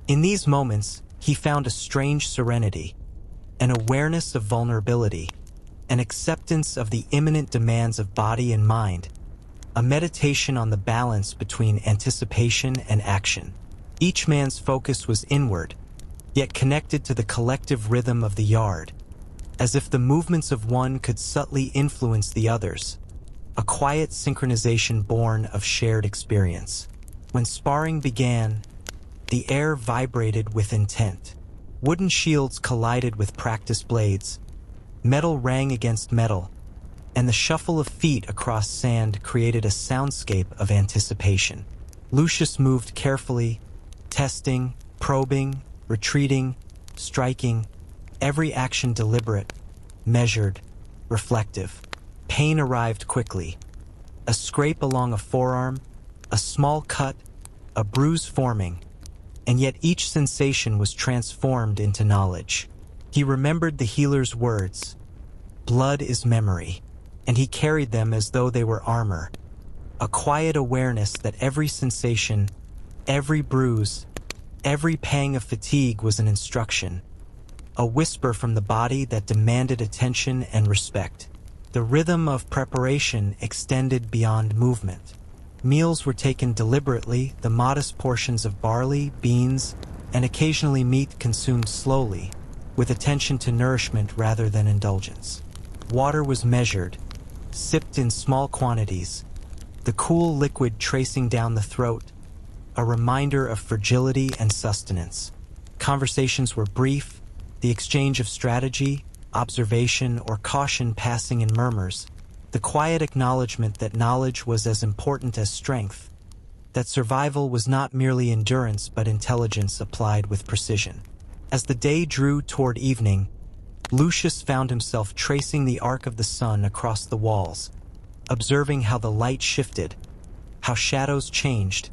In these moments, he found a strange serenity, an awareness of vulnerability, an acceptance of the imminent demands of body and mind, a meditation on the balance between anticipation and action. Each man's focus was inward, yet connected to the collective rhythm of the yard, as if the movements of one could subtly influence the others, a quiet synchronization born of shared experience. When sparring began, the air vibrated with intent. Wooden shields collided with practiced blades, metal rang against metal, and the shuffle of feet across sand created a soundscape of anticipation. Lucius moved carefully, testing, probing, retreating, striking, every action deliberate, measured, reflective. Pain arrived quickly. A scrape along a forearm, a small cut, a bruise forming, and yet each sensation was transformed into knowledge. He remembered the healer's words, "Blood is memory," and he carried them as though they were armor, a quiet awareness that every sensation, every bruise, every pang of fatigue was an instruction, a whisper from the body that demanded attention and respect. The rhythm of preparation extended beyond movement. Meals were taken deliberately, the modest portions of barley, beans, and occasionally meat consumed slowly, with attention to nourishment rather than indulgence. Water was measured, sipped in small quantities, the cool liquid tracing down the throat, a reminder of fragility and sustenance. Conversations were brief, the exchange of strategy, observation, or caution passing in murmurs, the quiet acknowledgement that knowledge was as important as strength, that survival was not merely endurance but intelligence applied with precision. As the day drew toward evening, Lucius found himself tracing the arc of the sun across the walls, observing how the light shifted, how shadows changed,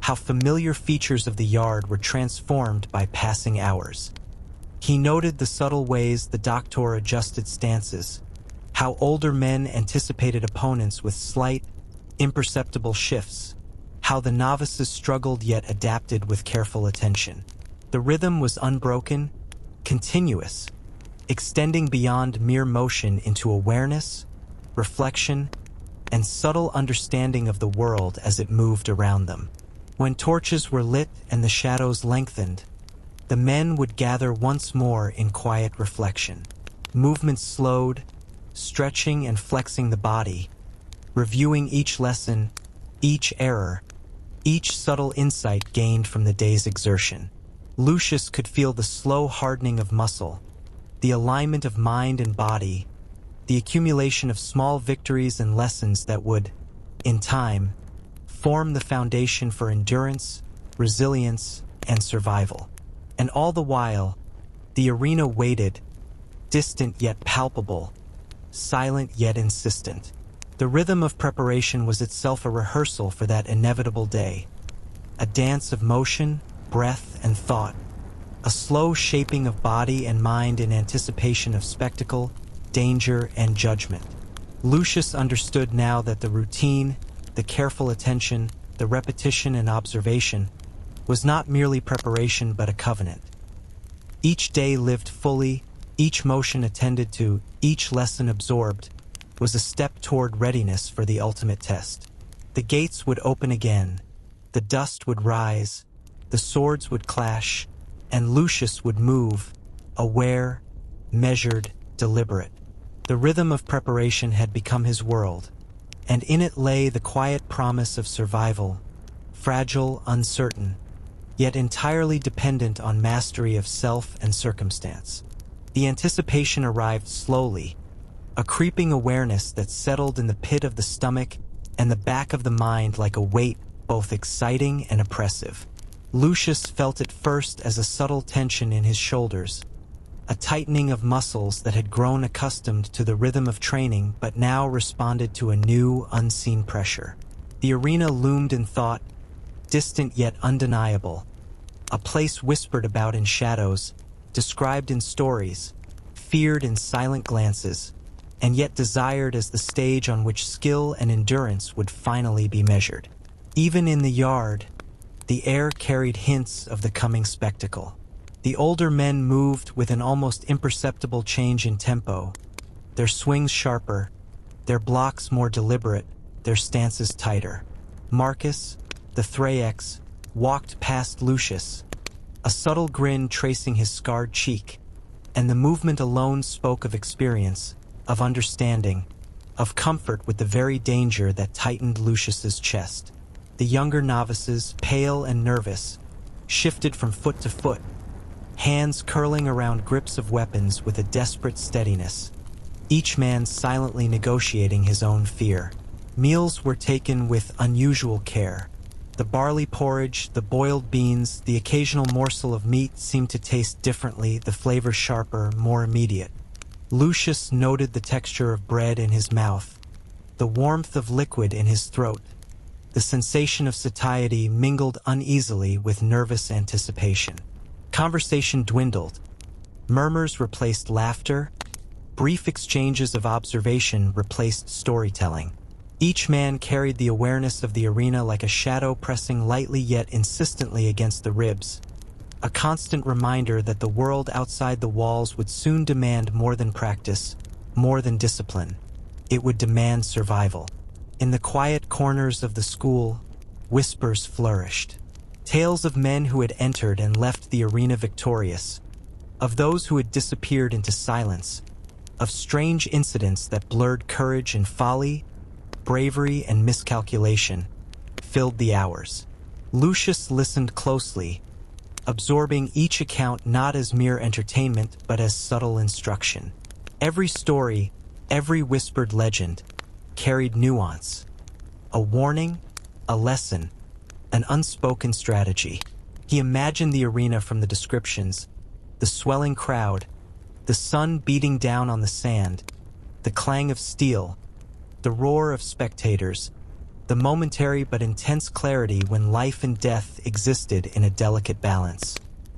how familiar features of the yard were transformed by passing hours. He noted the subtle ways the doctor adjusted stances, how older men anticipated opponents with slight, imperceptible shifts, how the novices struggled yet adapted with careful attention. The rhythm was unbroken, continuous, extending beyond mere motion into awareness, reflection, and subtle understanding of the world as it moved around them. When torches were lit and the shadows lengthened, the men would gather once more in quiet reflection. Movements slowed, stretching and flexing the body, reviewing each lesson, each error, each subtle insight gained from the day's exertion. Lucius could feel the slow hardening of muscle, the alignment of mind and body, the accumulation of small victories and lessons that would, in time, form the foundation for endurance, resilience, and survival. And all the while, the arena waited, distant yet palpable, silent yet insistent. The rhythm of preparation was itself a rehearsal for that inevitable day, a dance of motion, breath, and thought, a slow shaping of body and mind in anticipation of spectacle, danger, and judgment. Lucius understood now that the routine, the careful attention, the repetition and observation was not merely preparation but a covenant. Each day lived fully, each motion attended to, each lesson absorbed, was a step toward readiness for the ultimate test. The gates would open again, the dust would rise, the swords would clash, and Lucius would move, aware, measured, deliberate. The rhythm of preparation had become his world, and in it lay the quiet promise of survival, fragile, uncertain, yet entirely dependent on mastery of self and circumstance. The anticipation arrived slowly, a creeping awareness that settled in the pit of the stomach and the back of the mind like a weight both exciting and oppressive. Lucius felt it first as a subtle tension in his shoulders, a tightening of muscles that had grown accustomed to the rhythm of training but now responded to a new, unseen pressure. The arena loomed in thought, distant yet undeniable, a place whispered about in shadows, described in stories, feared in silent glances, and yet desired as the stage on which skill and endurance would finally be measured. Even in the yard, the air carried hints of the coming spectacle. The older men moved with an almost imperceptible change in tempo, their swings sharper, their blocks more deliberate, their stances tighter. Marcus, the Thraex, walked past Lucius, a subtle grin tracing his scarred cheek, and the movement alone spoke of experience, of understanding, of comfort with the very danger that tightened Lucius's chest. The younger novices, pale and nervous, shifted from foot to foot, hands curling around grips of weapons with a desperate steadiness, each man silently negotiating his own fear. Meals were taken with unusual care. The barley porridge, the boiled beans, the occasional morsel of meat seemed to taste differently, the flavor sharper, more immediate. Lucius noted the texture of bread in his mouth, the warmth of liquid in his throat. The sensation of satiety mingled uneasily with nervous anticipation. Conversation dwindled. Murmurs replaced laughter. Brief exchanges of observation replaced storytelling. Each man carried the awareness of the arena like a shadow pressing lightly yet insistently against the ribs, a constant reminder that the world outside the walls would soon demand more than practice, more than discipline. It would demand survival. In the quiet corners of the school, whispers flourished. Tales of men who had entered and left the arena victorious, of those who had disappeared into silence, of strange incidents that blurred courage and folly, bravery and miscalculation, filled the hours. Lucius listened closely, absorbing each account not as mere entertainment but as subtle instruction. Every story, every whispered legend, carried nuance, a warning, a lesson, an unspoken strategy. He imagined the arena from the descriptions, the swelling crowd, the sun beating down on the sand, the clang of steel, the roar of spectators, the momentary but intense clarity when life and death existed in a delicate balance.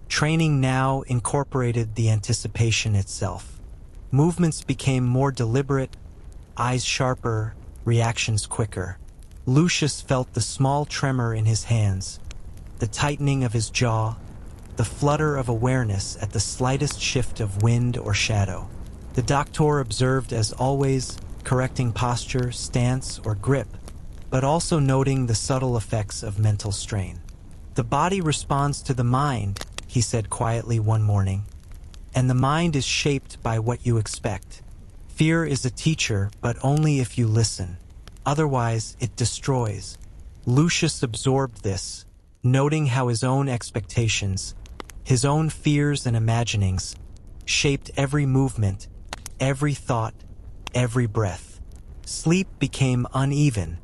Training now incorporated the anticipation itself. Movements became more deliberate, eyes sharper, reactions quicker. Lucius felt the small tremor in his hands, the tightening of his jaw, the flutter of awareness at the slightest shift of wind or shadow. The doctor observed as always, correcting posture, stance, or grip, but also noting the subtle effects of mental strain. The body responds to the mind, he said quietly one morning, and the mind is shaped by what you expect. Fear is a teacher, but only if you listen. Otherwise, it destroys. Lucius absorbed this, noting how his own expectations, his own fears and imaginings, shaped every movement, every thought, every breath. Sleep became uneven,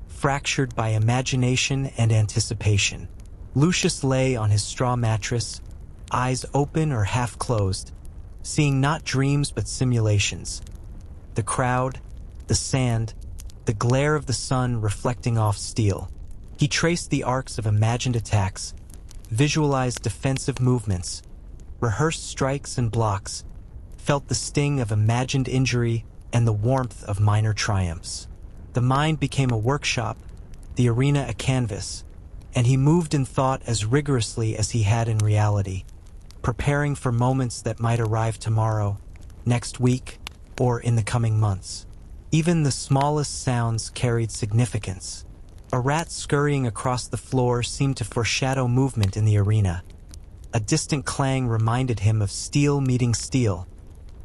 fractured by imagination and anticipation. Lucius lay on his straw mattress, eyes open or half closed, seeing not dreams but simulations. The crowd, the sand, the glare of the sun reflecting off steel. He traced the arcs of imagined attacks, visualized defensive movements, rehearsed strikes and blocks, felt the sting of imagined injury, and the warmth of minor triumphs. The mind became a workshop, the arena a canvas, and he moved in thought as rigorously as he had in reality, preparing for moments that might arrive tomorrow, next week, or in the coming months. Even the smallest sounds carried significance. A rat scurrying across the floor seemed to foreshadow movement in the arena. A distant clang reminded him of steel meeting steel.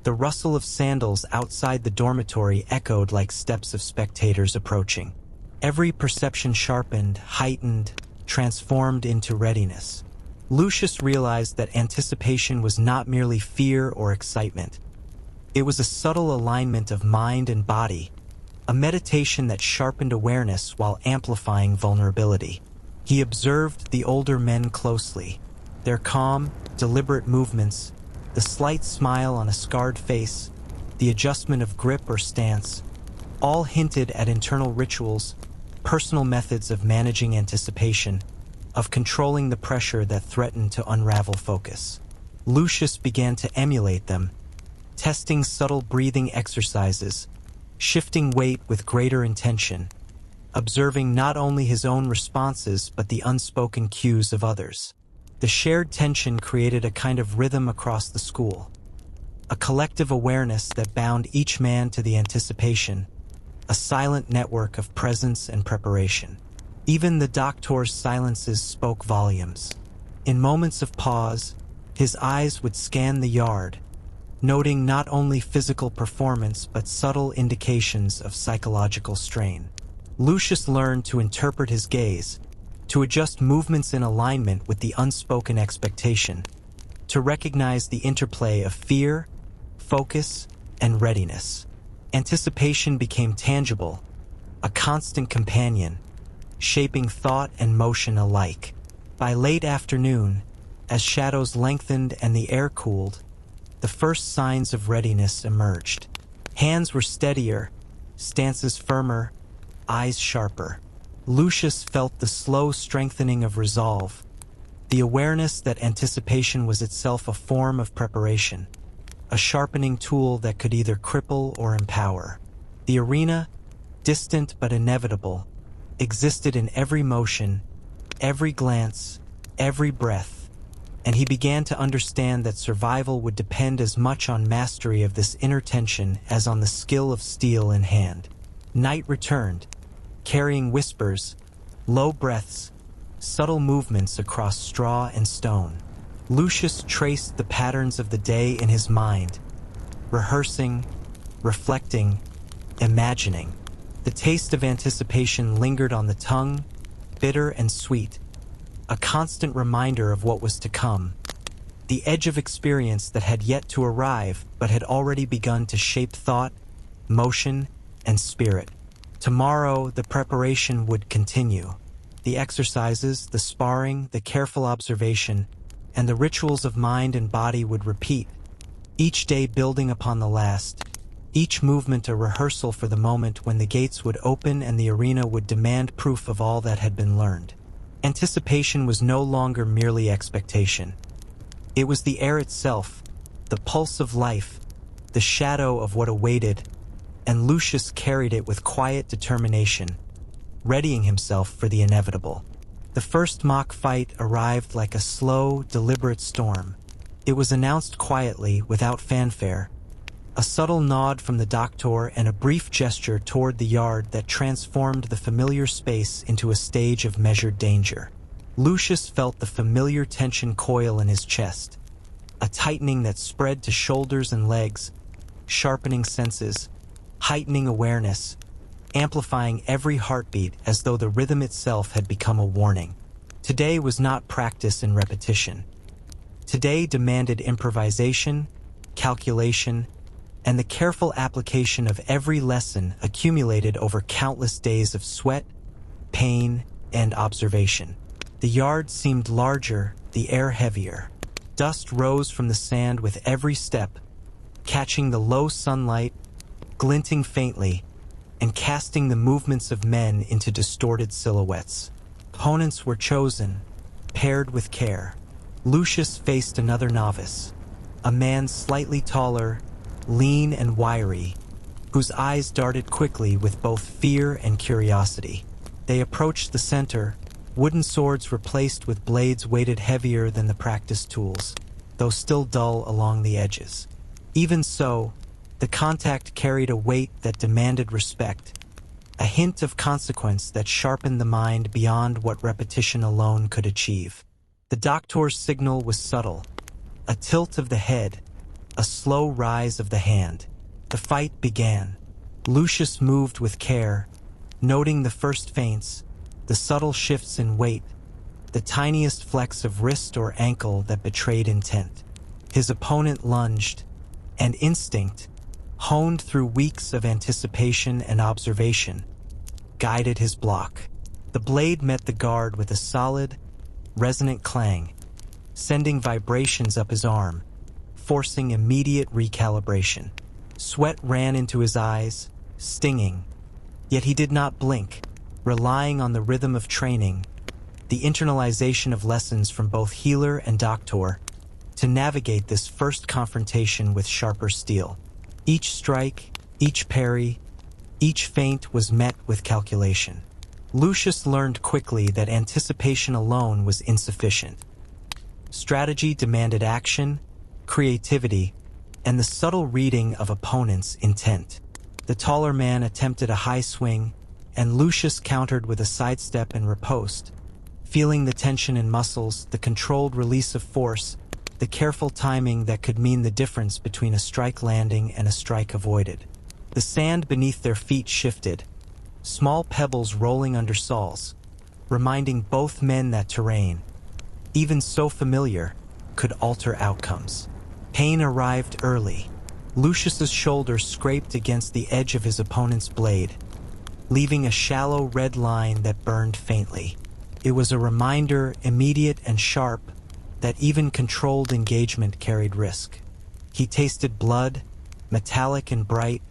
The rustle of sandals outside the dormitory echoed like steps of spectators approaching. Every perception sharpened, heightened, transformed into readiness. Lucius realized that anticipation was not merely fear or excitement. It was a subtle alignment of mind and body, a meditation that sharpened awareness while amplifying vulnerability. He observed the older men closely. Their calm, deliberate movements, the slight smile on a scarred face, the adjustment of grip or stance, all hinted at internal rituals, personal methods of managing anticipation, of controlling the pressure that threatened to unravel focus. Lucius began to emulate them, testing subtle breathing exercises, shifting weight with greater intention, observing not only his own responses but the unspoken cues of others. The shared tension created a kind of rhythm across the school, a collective awareness that bound each man to the anticipation, a silent network of presence and preparation. Even the doctor's silences spoke volumes. In moments of pause, his eyes would scan the yard, noting not only physical performance but subtle indications of psychological strain. Lucius learned to interpret his gaze, to adjust movements in alignment with the unspoken expectation, to recognize the interplay of fear, focus, and readiness. Anticipation became tangible, a constant companion, shaping thought and motion alike. By late afternoon, as shadows lengthened and the air cooled, the first signs of readiness emerged. Hands were steadier, stances firmer, eyes sharper. Lucius felt the slow strengthening of resolve, the awareness that anticipation was itself a form of preparation, a sharpening tool that could either cripple or empower. The arena, distant but inevitable, existed in every motion, every glance, every breath, and he began to understand that survival would depend as much on mastery of this inner tension as on the skill of steel in hand. Night returned, carrying whispers, low breaths, subtle movements across straw and stone. Lucius traced the patterns of the day in his mind, rehearsing, reflecting, imagining. The taste of anticipation lingered on the tongue, bitter and sweet, a constant reminder of what was to come, the edge of experience that had yet to arrive but had already begun to shape thought, motion, and spirit. Tomorrow, the preparation would continue. The exercises, the sparring, the careful observation, and the rituals of mind and body would repeat, each day building upon the last, each movement a rehearsal for the moment when the gates would open and the arena would demand proof of all that had been learned. Anticipation was no longer merely expectation. It was the air itself, the pulse of life, the shadow of what awaited, and Lucius carried it with quiet determination, readying himself for the inevitable. The first mock fight arrived like a slow, deliberate storm. It was announced quietly, without fanfare, a subtle nod from the doctor and a brief gesture toward the yard that transformed the familiar space into a stage of measured danger. Lucius felt the familiar tension coil in his chest, a tightening that spread to shoulders and legs, sharpening senses, heightening awareness, amplifying every heartbeat as though the rhythm itself had become a warning. Today was not practice and repetition. Today demanded improvisation, calculation, and the careful application of every lesson accumulated over countless days of sweat, pain, and observation. The yard seemed larger, the air heavier. Dust rose from the sand with every step, catching the low sunlight, glinting faintly, and casting the movements of men into distorted silhouettes. Opponents were chosen, paired with care. Lucius faced another novice, a man slightly taller, lean and wiry, whose eyes darted quickly with both fear and curiosity. They approached the center, wooden swords replaced with blades weighted heavier than the practice tools, though still dull along the edges. Even so, the contact carried a weight that demanded respect, a hint of consequence that sharpened the mind beyond what repetition alone could achieve. The doctor's signal was subtle, a tilt of the head, a slow rise of the hand. The fight began. Lucius moved with care, noting the first feints, the subtle shifts in weight, the tiniest flex of wrist or ankle that betrayed intent. His opponent lunged, and instinct, honed through weeks of anticipation and observation, guided his block. The blade met the guard with a solid, resonant clang, sending vibrations up his arm, forcing immediate recalibration. Sweat ran into his eyes, stinging, yet he did not blink, relying on the rhythm of training, the internalization of lessons from both healer and doctor, to navigate this first confrontation with sharper steel. Each strike, each parry, each feint was met with calculation. Lucius learned quickly that anticipation alone was insufficient. Strategy demanded action, creativity, and the subtle reading of opponents' intent. The taller man attempted a high swing, and Lucius countered with a sidestep and riposte, feeling the tension in muscles, the controlled release of force, the careful timing that could mean the difference between a strike landing and a strike avoided. The sand beneath their feet shifted, small pebbles rolling under soles, reminding both men that terrain, even so familiar, could alter outcomes. Pain arrived early. Lucius's shoulder scraped against the edge of his opponent's blade, leaving a shallow red line that burned faintly. It was a reminder, immediate and sharp, that even controlled engagement carried risk. He tasted blood, metallic and bright,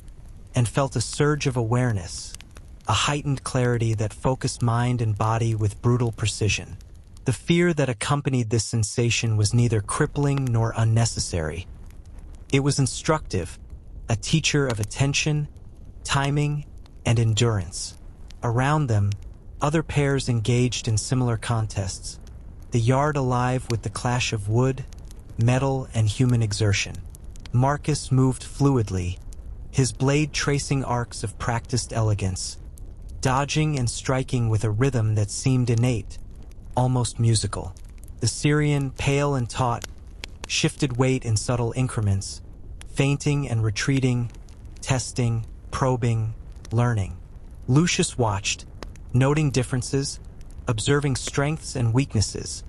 and felt a surge of awareness, a heightened clarity that focused mind and body with brutal precision. The fear that accompanied this sensation was neither crippling nor unnecessary. It was instructive, a teacher of attention, timing, and endurance. Around them, other pairs engaged in similar contests, the yard alive with the clash of wood, metal, and human exertion. Marcus moved fluidly, his blade tracing arcs of practiced elegance, dodging and striking with a rhythm that seemed innate, almost musical. The Syrian, pale and taut, shifted weight in subtle increments, feinting and retreating, testing, probing, learning. Lucius watched, noting differences, observing strengths and weaknesses,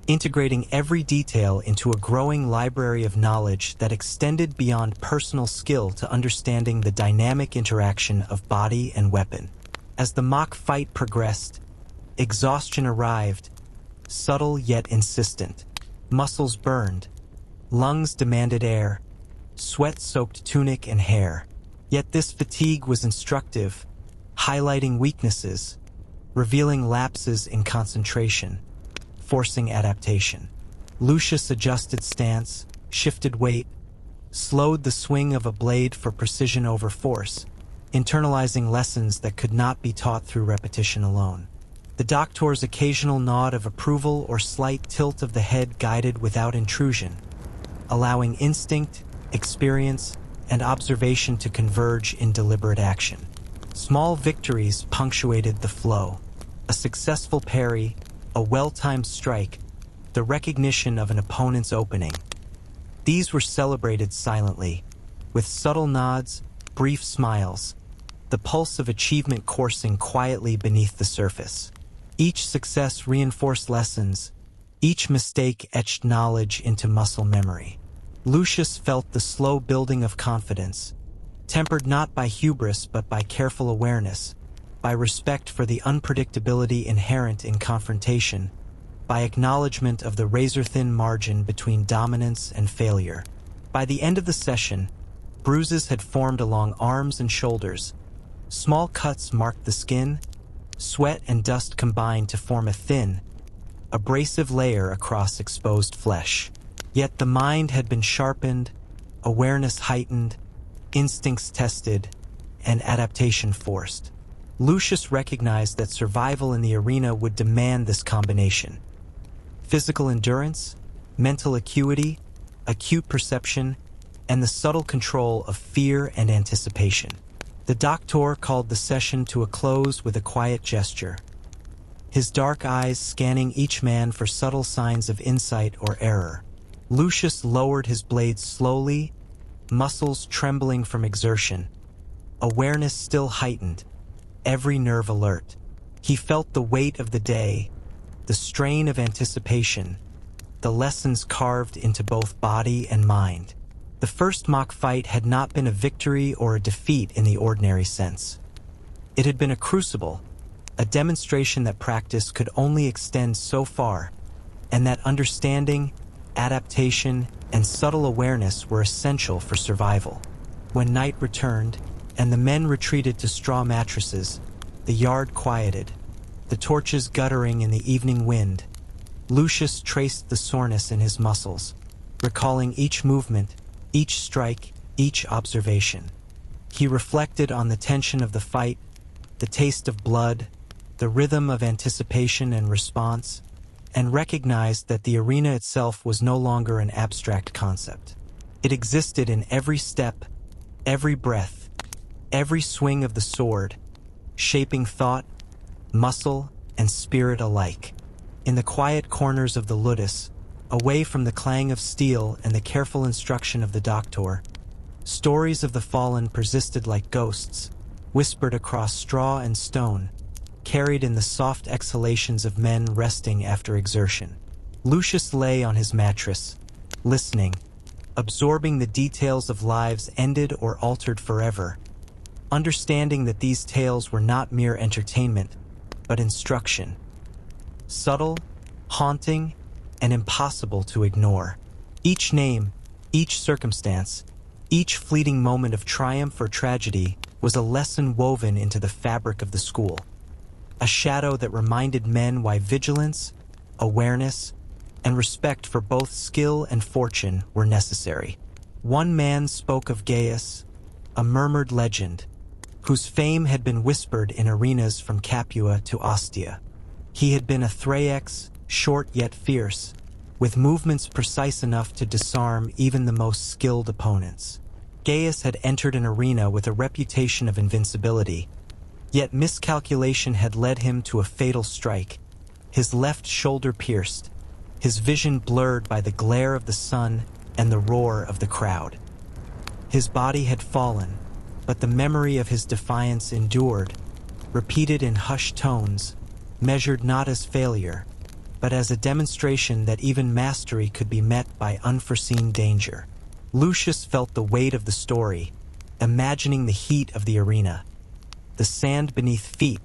integrating every detail into a growing library of knowledge that extended beyond personal skill to understanding the dynamic interaction of body and weapon. As the mock fight progressed, exhaustion arrived, subtle yet insistent. Muscles burned, lungs demanded air, sweat soaked tunic and hair. Yet this fatigue was instructive, highlighting weaknesses, revealing lapses in concentration, forcing adaptation. Lucius adjusted stance, shifted weight, slowed the swing of a blade for precision over force, internalizing lessons that could not be taught through repetition alone. The doctor's occasional nod of approval or slight tilt of the head guided without intrusion, allowing instinct, experience, and observation to converge in deliberate action. Small victories punctuated the flow. A successful parry, a well-timed strike, the recognition of an opponent's opening. These were celebrated silently, with subtle nods, brief smiles, the pulse of achievement coursing quietly beneath the surface. Each success reinforced lessons, each mistake etched knowledge into muscle memory. Lucius felt the slow building of confidence, tempered not by hubris but by careful awareness, by respect for the unpredictability inherent in confrontation, by acknowledgement of the razor-thin margin between dominance and failure. By the end of the session, bruises had formed along arms and shoulders. Small cuts marked the skin. Sweat and dust combined to form a thin, abrasive layer across exposed flesh. Yet the mind had been sharpened, awareness heightened, instincts tested, and adaptation forced. Lucius recognized that survival in the arena would demand this combination: physical endurance, mental acuity, acute perception, and the subtle control of fear and anticipation. The doctor called the session to a close with a quiet gesture, his dark eyes scanning each man for subtle signs of insight or error. Lucius lowered his blade slowly, muscles trembling from exertion, awareness still heightened, every nerve alert. He felt the weight of the day, the strain of anticipation, the lessons carved into both body and mind. The first mock fight had not been a victory or a defeat in the ordinary sense. It had been a crucible, a demonstration that practice could only extend so far, and that understanding, adaptation, and subtle awareness were essential for survival. When night returned, and the men retreated to straw mattresses, the yard quieted, the torches guttering in the evening wind, Lucius traced the soreness in his muscles, recalling each movement, each strike, each observation. He reflected on the tension of the fight, the taste of blood, the rhythm of anticipation and response, and recognized that the arena itself was no longer an abstract concept. It existed in every step, every breath, every swing of the sword, shaping thought, muscle, and spirit alike. In the quiet corners of the ludus, away from the clang of steel and the careful instruction of the doctor, stories of the fallen persisted like ghosts, whispered across straw and stone, carried in the soft exhalations of men resting after exertion. Lucius lay on his mattress, listening, absorbing the details of lives ended or altered forever, understanding that these tales were not mere entertainment, but instruction. Subtle, haunting, and impossible to ignore. Each name, each circumstance, each fleeting moment of triumph or tragedy was a lesson woven into the fabric of the school. A shadow that reminded men why vigilance, awareness, and respect for both skill and fortune were necessary. One man spoke of Gaius, a murmured legend, whose fame had been whispered in arenas from Capua to Ostia. He had been a Thraex, short yet fierce, with movements precise enough to disarm even the most skilled opponents. Gaius had entered an arena with a reputation of invincibility, yet miscalculation had led him to a fatal strike, his left shoulder pierced, his vision blurred by the glare of the sun and the roar of the crowd. His body had fallen, but the memory of his defiance endured, repeated in hushed tones, measured not as failure, but as a demonstration that even mastery could be met by unforeseen danger. Lucius felt the weight of the story, imagining the heat of the arena, the sand beneath feet,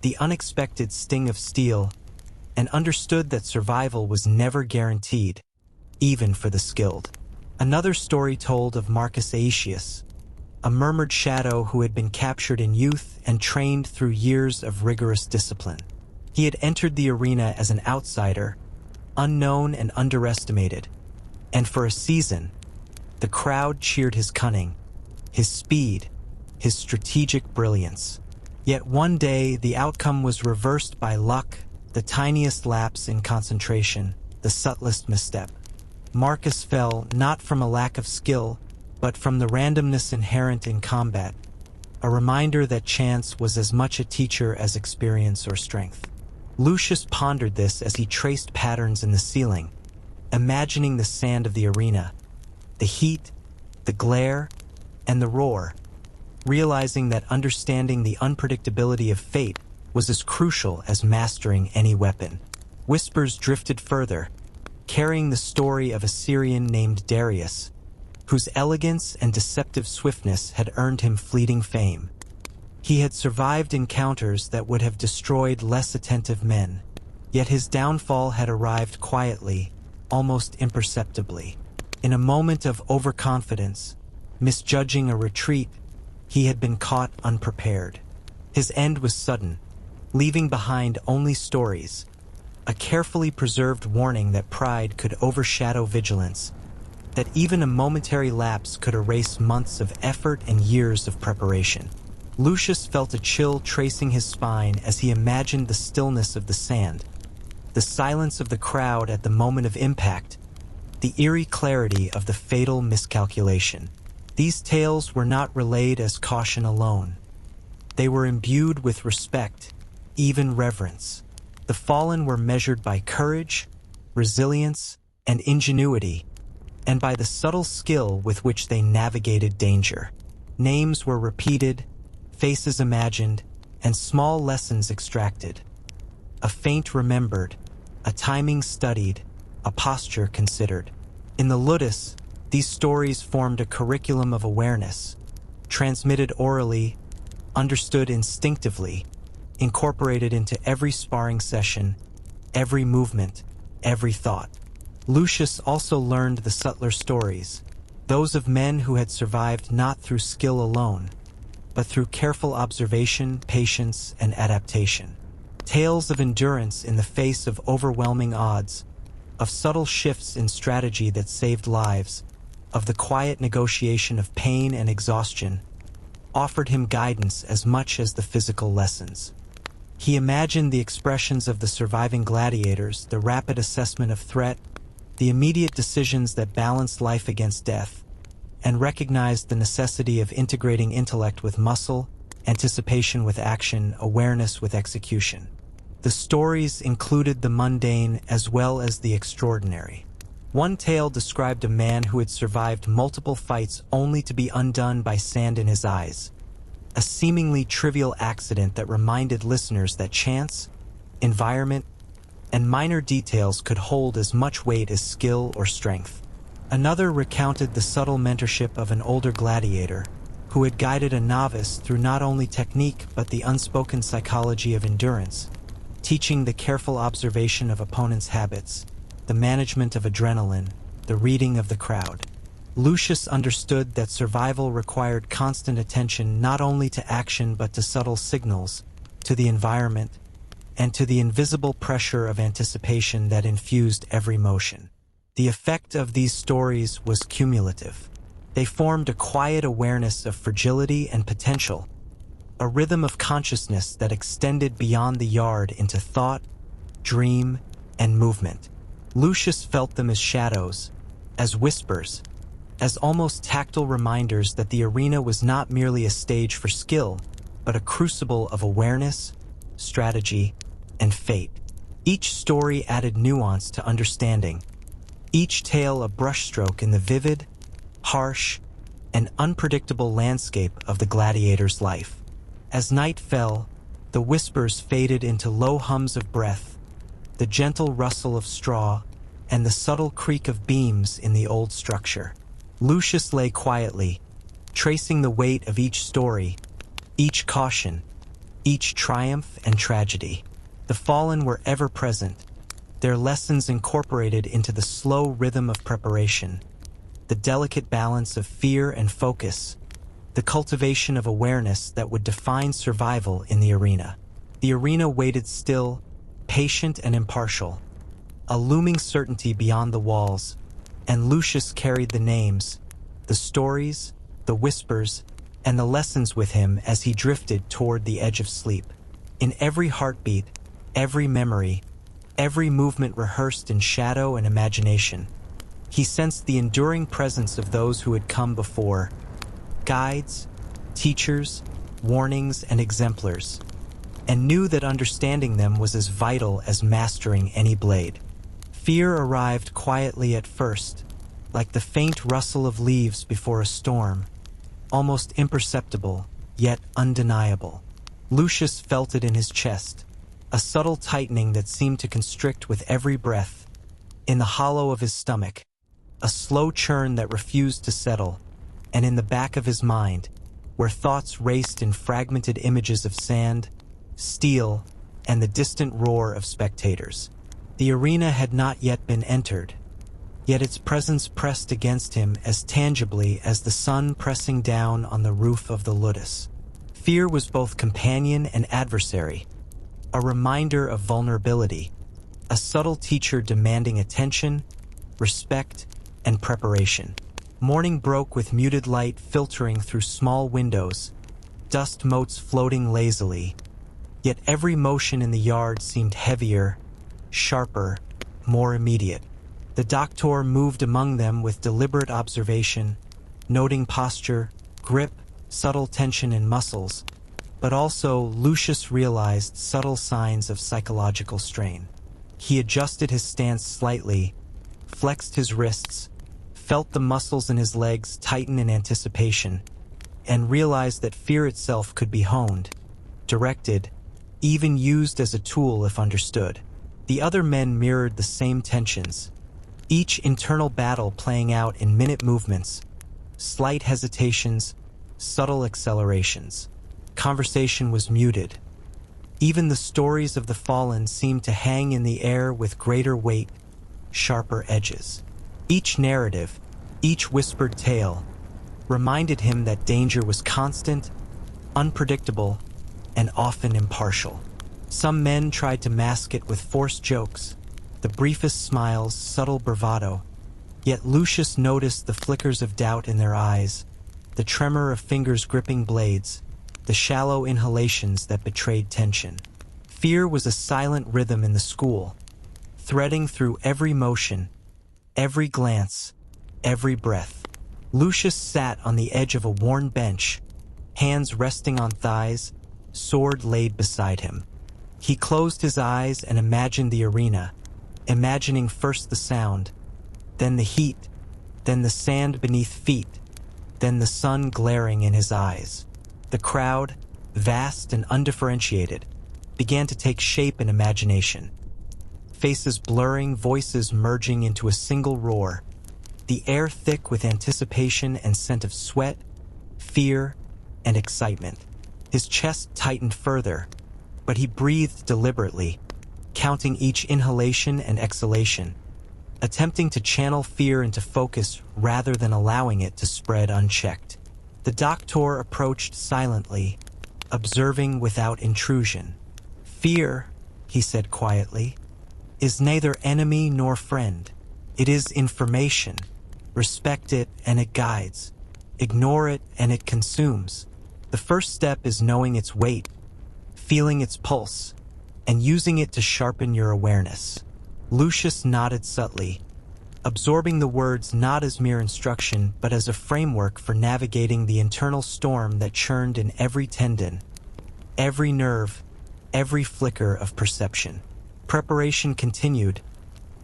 the unexpected sting of steel, and understood that survival was never guaranteed, even for the skilled. Another story told of Marcus Aetius, a murmured shadow who had been captured in youth and trained through years of rigorous discipline. He had entered the arena as an outsider, unknown and underestimated, and for a season, the crowd cheered his cunning, his speed, his strategic brilliance. Yet one day, the outcome was reversed by luck, the tiniest lapse in concentration, the subtlest misstep. Marcus fell not from a lack of skill, but from the randomness inherent in combat, a reminder that chance was as much a teacher as experience or strength. Lucius pondered this as he traced patterns in the ceiling, imagining the sand of the arena, the heat, the glare, and the roar, realizing that understanding the unpredictability of fate was as crucial as mastering any weapon. Whispers drifted further, carrying the story of a Syrian named Darius, whose elegance and deceptive swiftness had earned him fleeting fame. He had survived encounters that would have destroyed less attentive men, yet his downfall had arrived quietly, almost imperceptibly. In a moment of overconfidence, misjudging a retreat, he had been caught unprepared. His end was sudden, leaving behind only stories, a carefully preserved warning that pride could overshadow vigilance, that even a momentary lapse could erase months of effort and years of preparation. Lucius felt a chill tracing his spine as he imagined the stillness of the sand, the silence of the crowd at the moment of impact, the eerie clarity of the fatal miscalculation. These tales were not relayed as caution alone. They were imbued with respect, even reverence. The fallen were measured by courage, resilience, and ingenuity, and by the subtle skill with which they navigated danger. Names were repeated, faces imagined, and small lessons extracted. A feint remembered, a timing studied, a posture considered. In the ludus, these stories formed a curriculum of awareness, transmitted orally, understood instinctively, incorporated into every sparring session, every movement, every thought. Lucius also learned the subtler stories, those of men who had survived not through skill alone, but through careful observation, patience, and adaptation. Tales of endurance in the face of overwhelming odds, of subtle shifts in strategy that saved lives, of the quiet negotiation of pain and exhaustion, offered him guidance as much as the physical lessons. He imagined the expressions of the surviving gladiators, the rapid assessment of threat, the immediate decisions that balanced life against death, and recognized the necessity of integrating intellect with muscle, anticipation with action, awareness with execution. The stories included the mundane as well as the extraordinary. One tale described a man who had survived multiple fights only to be undone by sand in his eyes, a seemingly trivial accident that reminded listeners that chance, environment, and minor details could hold as much weight as skill or strength. Another recounted the subtle mentorship of an older gladiator who had guided a novice through not only technique but the unspoken psychology of endurance, teaching the careful observation of opponents' habits, the management of adrenaline, the reading of the crowd. Lucius understood that survival required constant attention not only to action but to subtle signals, to the environment, and to the invisible pressure of anticipation that infused every motion. The effect of these stories was cumulative. They formed a quiet awareness of fragility and potential, a rhythm of consciousness that extended beyond the yard into thought, dream, and movement. Lucius felt them as shadows, as whispers, as almost tactile reminders that the arena was not merely a stage for skill, but a crucible of awareness, strategy, and fate. Each story added nuance to understanding, each tale a brushstroke in the vivid, harsh, and unpredictable landscape of the gladiator's life. As night fell, the whispers faded into low hums of breath, the gentle rustle of straw, and the subtle creak of beams in the old structure. Lucius lay quietly, tracing the weight of each story, each caution, each triumph and tragedy. The fallen were ever present, their lessons incorporated into the slow rhythm of preparation, the delicate balance of fear and focus, the cultivation of awareness that would define survival in the arena. The arena waited still, patient and impartial, a looming certainty beyond the walls, and Lucius carried the names, the stories, the whispers, and the lessons with him as he drifted toward the edge of sleep. In every heartbeat, every memory, every movement rehearsed in shadow and imagination, he sensed the enduring presence of those who had come before, guides, teachers, warnings, and exemplars, and knew that understanding them was as vital as mastering any blade. Fear arrived quietly at first, like the faint rustle of leaves before a storm, almost imperceptible, yet undeniable. Lucius felt it in his chest, a subtle tightening that seemed to constrict with every breath. In the hollow of his stomach, a slow churn that refused to settle, and in the back of his mind, where thoughts raced in fragmented images of sand, steel, and the distant roar of spectators. The arena had not yet been entered, yet its presence pressed against him as tangibly as the sun pressing down on the roof of the ludus. Fear was both companion and adversary, a reminder of vulnerability, a subtle teacher demanding attention, respect, and preparation. Morning broke with muted light filtering through small windows, dust motes floating lazily, yet every motion in the yard seemed heavier, sharper, more immediate. The doctor moved among them with deliberate observation, noting posture, grip, subtle tension in muscles, but also Lucius realized subtle signs of psychological strain. He adjusted his stance slightly, flexed his wrists, felt the muscles in his legs tighten in anticipation, and realized that fear itself could be honed, directed, even used as a tool if understood. The other men mirrored the same tensions, each internal battle playing out in minute movements, slight hesitations, subtle accelerations. Conversation was muted. Even the stories of the fallen seemed to hang in the air with greater weight, sharper edges. Each narrative, each whispered tale, reminded him that danger was constant, unpredictable, and often impartial. Some men tried to mask it with forced jokes, the briefest smiles, subtle bravado, yet Lucius noticed the flickers of doubt in their eyes, the tremor of fingers gripping blades, the shallow inhalations that betrayed tension. Fear was a silent rhythm in the school, threading through every motion, every glance, every breath. Lucius sat on the edge of a worn bench, hands resting on thighs, sword laid beside him. He closed his eyes and imagined the arena, imagining first the sound, then the heat, then the sand beneath feet, then the sun glaring in his eyes. The crowd, vast and undifferentiated, began to take shape in imagination. Faces blurring, voices merging into a single roar, the air thick with anticipation and scent of sweat, fear, and excitement. His chest tightened further, but he breathed deliberately, counting each inhalation and exhalation, attempting to channel fear into focus rather than allowing it to spread unchecked. The doctor approached silently, observing without intrusion. "Fear," he said quietly, "is neither enemy nor friend. It is information. Respect it and it guides. Ignore it and it consumes. The first step is knowing its weight, feeling its pulse, and using it to sharpen your awareness." Lucius nodded subtly, absorbing the words not as mere instruction but as a framework for navigating the internal storm that churned in every tendon, every nerve, every flicker of perception. Preparation continued,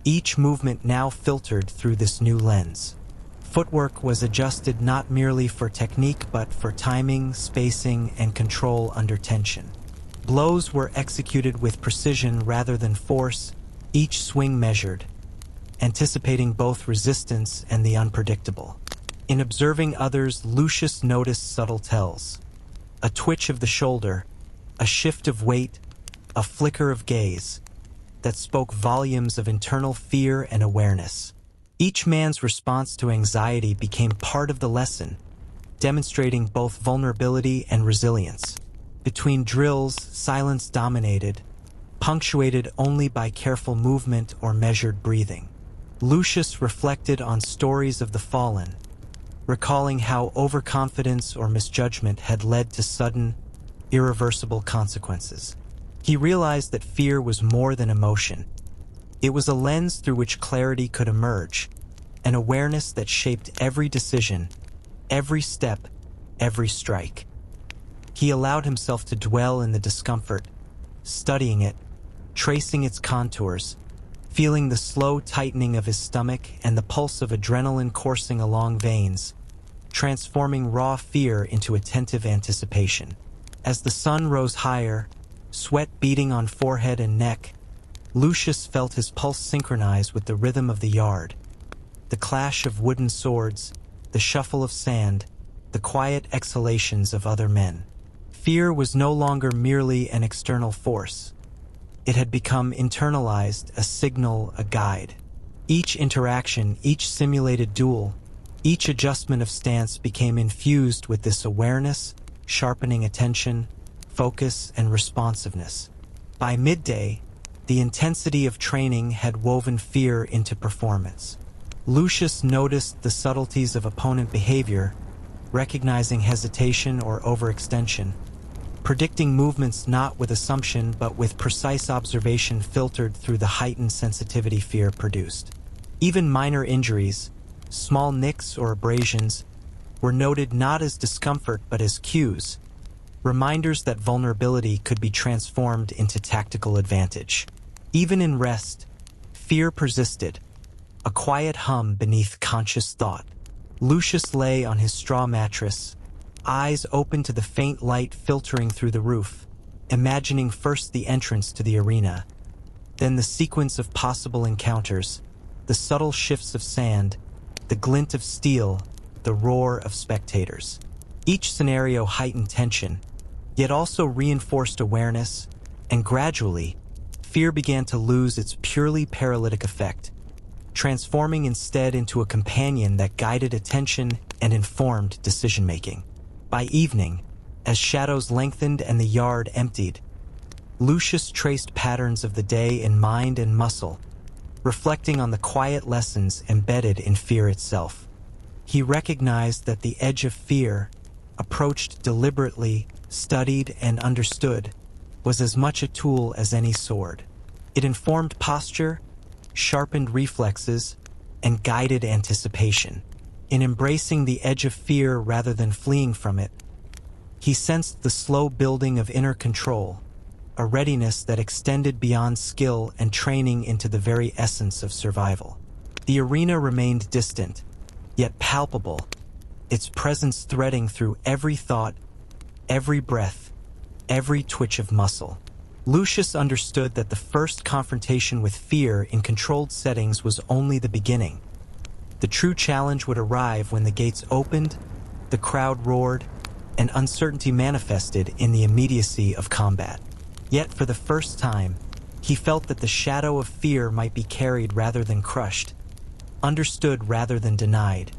each movement now filtered through this new lens. Footwork was adjusted not merely for technique but for timing, spacing, and control under tension. Blows were executed with precision rather than force, each swing measured, anticipating both resistance and the unpredictable. In observing others, Lucius noticed subtle tells. A twitch of the shoulder, a shift of weight, a flicker of gaze that spoke volumes of internal fear and awareness. Each man's response to anxiety became part of the lesson, demonstrating both vulnerability and resilience. Between drills, silence dominated, punctuated only by careful movement or measured breathing. Lucius reflected on stories of the fallen, recalling how overconfidence or misjudgment had led to sudden, irreversible consequences. He realized that fear was more than emotion. It was a lens through which clarity could emerge, an awareness that shaped every decision, every step, every strike. He allowed himself to dwell in the discomfort, studying it, tracing its contours, feeling the slow tightening of his stomach and the pulse of adrenaline coursing along veins, transforming raw fear into attentive anticipation. As the sun rose higher, sweat beading on forehead and neck, Lucius felt his pulse synchronize with the rhythm of the yard. The clash of wooden swords, the shuffle of sand, the quiet exhalations of other men. Fear was no longer merely an external force. It had become internalized, a signal, a guide. Each interaction, each simulated duel, each adjustment of stance became infused with this awareness, sharpening attention, focus, and responsiveness. By midday, the intensity of training had woven fear into performance. Lucius noticed the subtleties of opponent behavior, recognizing hesitation or overextension, predicting movements not with assumption but with precise observation filtered through the heightened sensitivity fear produced. Even minor injuries, small nicks or abrasions, were noted not as discomfort but as cues, reminders that vulnerability could be transformed into tactical advantage. Even in rest, fear persisted, a quiet hum beneath conscious thought. Lucius lay on his straw mattress, eyes open to the faint light filtering through the roof, imagining first the entrance to the arena, then the sequence of possible encounters, the subtle shifts of sand, the glint of steel, the roar of spectators. Each scenario heightened tension, yet also reinforced awareness, and gradually, fear began to lose its purely paralytic effect, transforming instead into a companion that guided attention and informed decision-making. By evening, as shadows lengthened and the yard emptied, Lucius traced patterns of the day in mind and muscle, reflecting on the quiet lessons embedded in fear itself. He recognized that the edge of fear, approached deliberately, studied, and understood, was as much a tool as any sword. It informed posture, sharpened reflexes, and guided anticipation. In embracing the edge of fear rather than fleeing from it, he sensed the slow building of inner control, a readiness that extended beyond skill and training into the very essence of survival. The arena remained distant, yet palpable, its presence threading through every thought, every breath, every twitch of muscle. Lucius understood that the first confrontation with fear in controlled settings was only the beginning. The true challenge would arrive when the gates opened, the crowd roared, and uncertainty manifested in the immediacy of combat. Yet for the first time, he felt that the shadow of fear might be carried rather than crushed, understood rather than denied,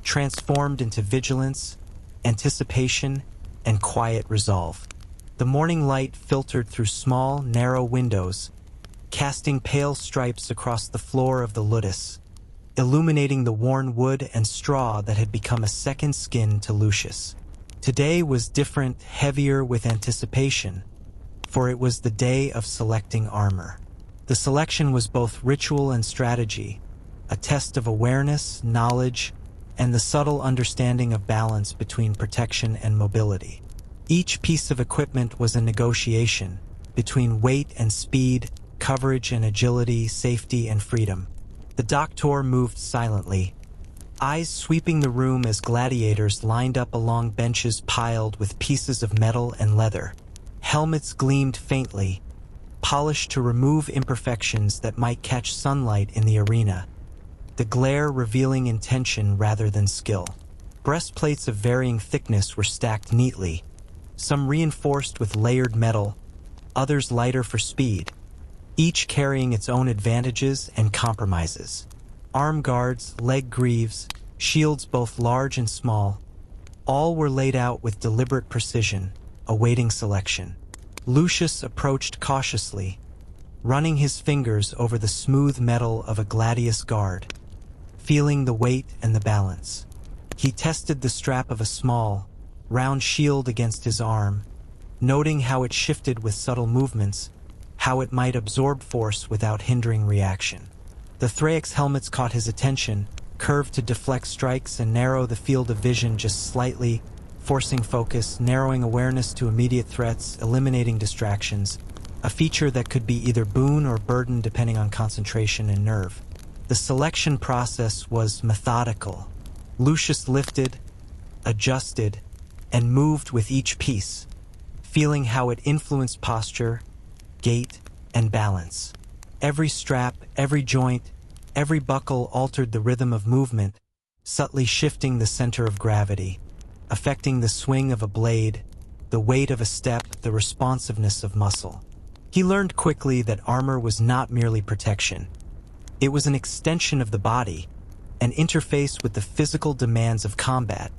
transformed into vigilance, anticipation, and quiet resolve. The morning light filtered through small, narrow windows, casting pale stripes across the floor of the ludus, illuminating the worn wood and straw that had become a second skin to Lucius. Today was different, heavier with anticipation, for it was the day of selecting armor. The selection was both ritual and strategy, a test of awareness, knowledge, and the subtle understanding of balance between protection and mobility. Each piece of equipment was a negotiation between weight and speed, coverage and agility, safety and freedom. The doctor moved silently, eyes sweeping the room as gladiators lined up along benches piled with pieces of metal and leather. Helmets gleamed faintly, polished to remove imperfections that might catch sunlight in the arena, the glare revealing intention rather than skill. Breastplates of varying thickness were stacked neatly, some reinforced with layered metal, others lighter for speed, each carrying its own advantages and compromises. Arm guards, leg greaves, shields both large and small, all were laid out with deliberate precision, awaiting selection. Lucius approached cautiously, running his fingers over the smooth metal of a gladius guard, feeling the weight and the balance. He tested the strap of a small, round shield against his arm, noting how it shifted with subtle movements, how it might absorb force without hindering reaction. The Thrax helmets caught his attention, curved to deflect strikes and narrow the field of vision just slightly, forcing focus, narrowing awareness to immediate threats, eliminating distractions, a feature that could be either boon or burden depending on concentration and nerve. The selection process was methodical. Lucius lifted, adjusted, and moved with each piece, feeling how it influenced posture, gait, and balance. Every strap, every joint, every buckle altered the rhythm of movement, subtly shifting the center of gravity, affecting the swing of a blade, the weight of a step, the responsiveness of muscle. He learned quickly that armor was not merely protection. It was an extension of the body, an interface with the physical demands of combat,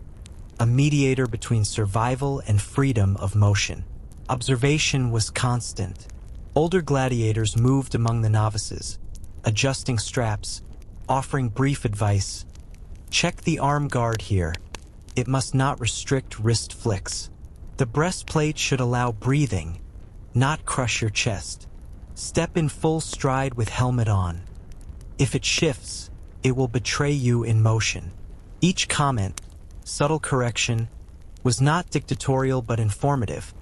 a mediator between survival and freedom of motion. Observation was constant. Older gladiators moved among the novices, adjusting straps, offering brief advice. Check the arm guard here. it must not restrict wrist flicks. The breastplate should allow breathing, not crush your chest. Step in full stride with helmet on. If it shifts, it will betray you in motion. Each comment, subtle correction, was not dictatorial but informative,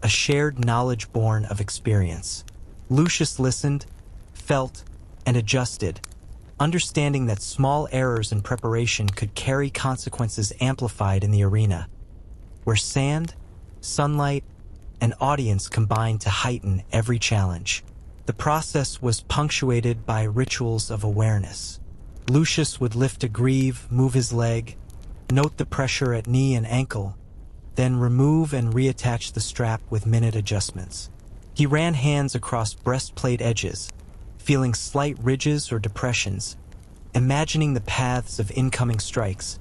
a shared knowledge born of experience. Lucius listened, felt, and adjusted, understanding that small errors in preparation could carry consequences amplified in the arena, where sand, sunlight, and audience combined to heighten every challenge. The process was punctuated by rituals of awareness. Lucius would lift a greave, move his leg, note the pressure at knee and ankle, then remove and reattach the strap with minute adjustments. He ran hands across breastplate edges, feeling slight ridges or depressions, imagining the paths of incoming strikes,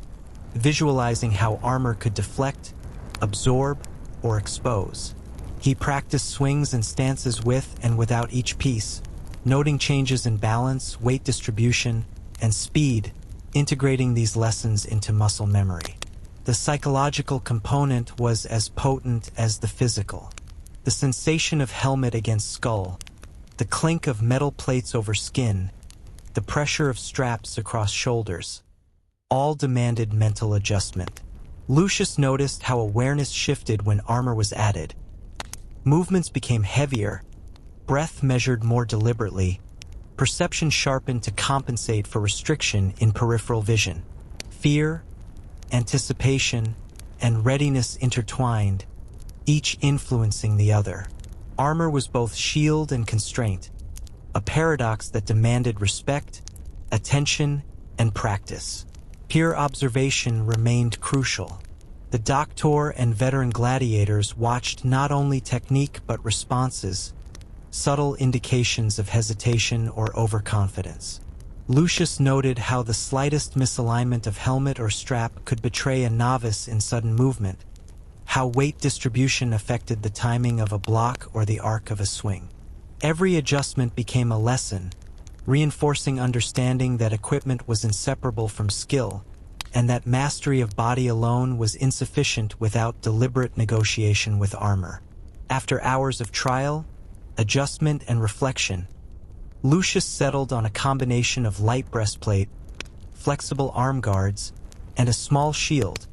visualizing how armor could deflect, absorb, or expose. He practiced swings and stances with and without each piece, noting changes in balance, weight distribution, and speed, integrating these lessons into muscle memory. The psychological component was as potent as the physical. The sensation of helmet against skull, the clink of metal plates over skin, the pressure of straps across shoulders, all demanded mental adjustment. Lucius noticed how awareness shifted when armor was added. Movements became heavier, breath measured more deliberately, perception sharpened to compensate for restriction in peripheral vision. Fear, anticipation, and readiness intertwined, each influencing the other. Armor was both shield and constraint, a paradox that demanded respect, attention, and practice. Peer observation remained crucial. The doctor and veteran gladiators watched not only technique but responses, subtle indications of hesitation or overconfidence. Lucius noted how the slightest misalignment of helmet or strap could betray a novice in sudden movement, how weight distribution affected the timing of a block or the arc of a swing. Every adjustment became a lesson, reinforcing understanding that equipment was inseparable from skill, and that mastery of body alone was insufficient without deliberate negotiation with armor. After hours of trial, adjustment, and reflection, Lucius settled on a combination of light breastplate, flexible arm guards, and a small shield,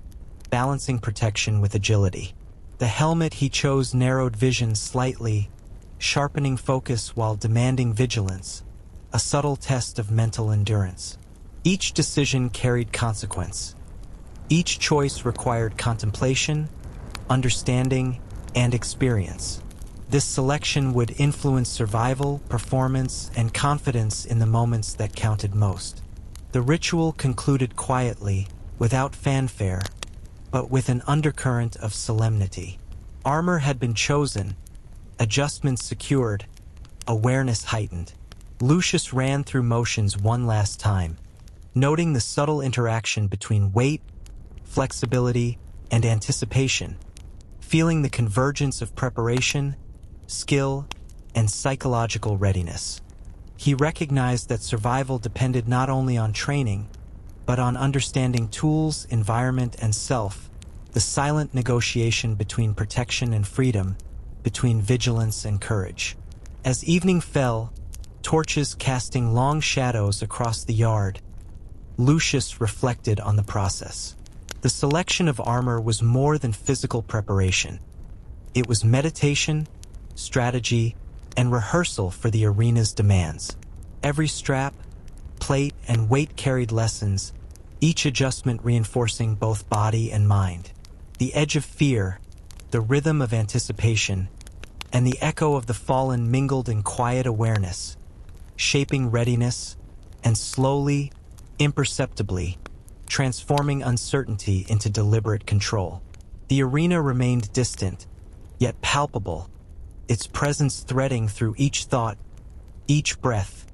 balancing protection with agility. The helmet he chose narrowed vision slightly, sharpening focus while demanding vigilance, a subtle test of mental endurance. Each decision carried consequence. Each choice required contemplation, understanding, and experience. This selection would influence survival, performance, and confidence in the moments that counted most. The ritual concluded quietly, without fanfare, but with an undercurrent of solemnity. Armor had been chosen, adjustments secured, awareness heightened. Lucius ran through motions one last time, noting the subtle interaction between weight, flexibility, and anticipation, feeling the convergence of preparation, skill, and psychological readiness. He recognized that survival depended not only on training, but on understanding tools, environment, and self, the silent negotiation between protection and freedom, between vigilance and courage. As evening fell, torches casting long shadows across the yard, Lucius reflected on the process. The selection of armor was more than physical preparation. It was meditation, strategy, and rehearsal for the arena's demands. Every strap, plate, and weight carried lessons, each adjustment reinforcing both body and mind. The edge of fear, the rhythm of anticipation, and the echo of the fallen mingled in quiet awareness, shaping readiness and slowly, imperceptibly, transforming uncertainty into deliberate control. The arena remained distant, yet palpable, its presence threading through each thought, each breath,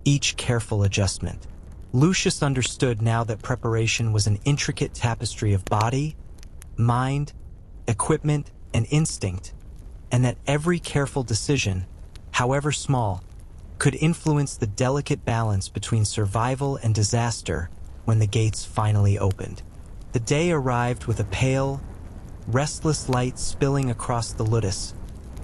each careful adjustment. Lucius understood now that preparation was an intricate tapestry of body, mind, equipment, and instinct, and that every careful decision, however small, could influence the delicate balance between survival and disaster when the gates finally opened. The day arrived with a pale, restless light spilling across the ludus,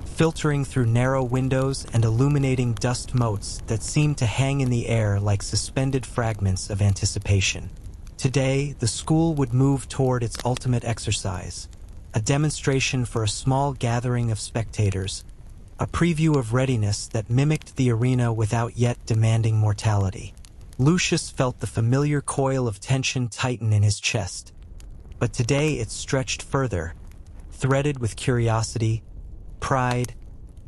filtering through narrow windows and illuminating dust motes that seemed to hang in the air like suspended fragments of anticipation. Today, the school would move toward its ultimate exercise, a demonstration for a small gathering of spectators, a preview of readiness that mimicked the arena without yet demanding mortality. Lucius felt the familiar coil of tension tighten in his chest, but today it stretched further, threaded with curiosity, pride,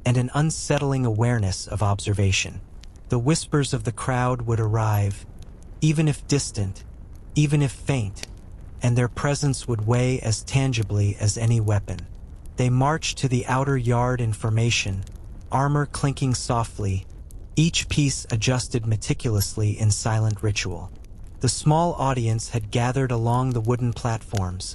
and an unsettling awareness of observation. The whispers of the crowd would arrive, even if distant, even if faint, and their presence would weigh as tangibly as any weapon. They marched to the outer yard in formation, armor clinking softly, each piece adjusted meticulously in silent ritual. The small audience had gathered along the wooden platforms,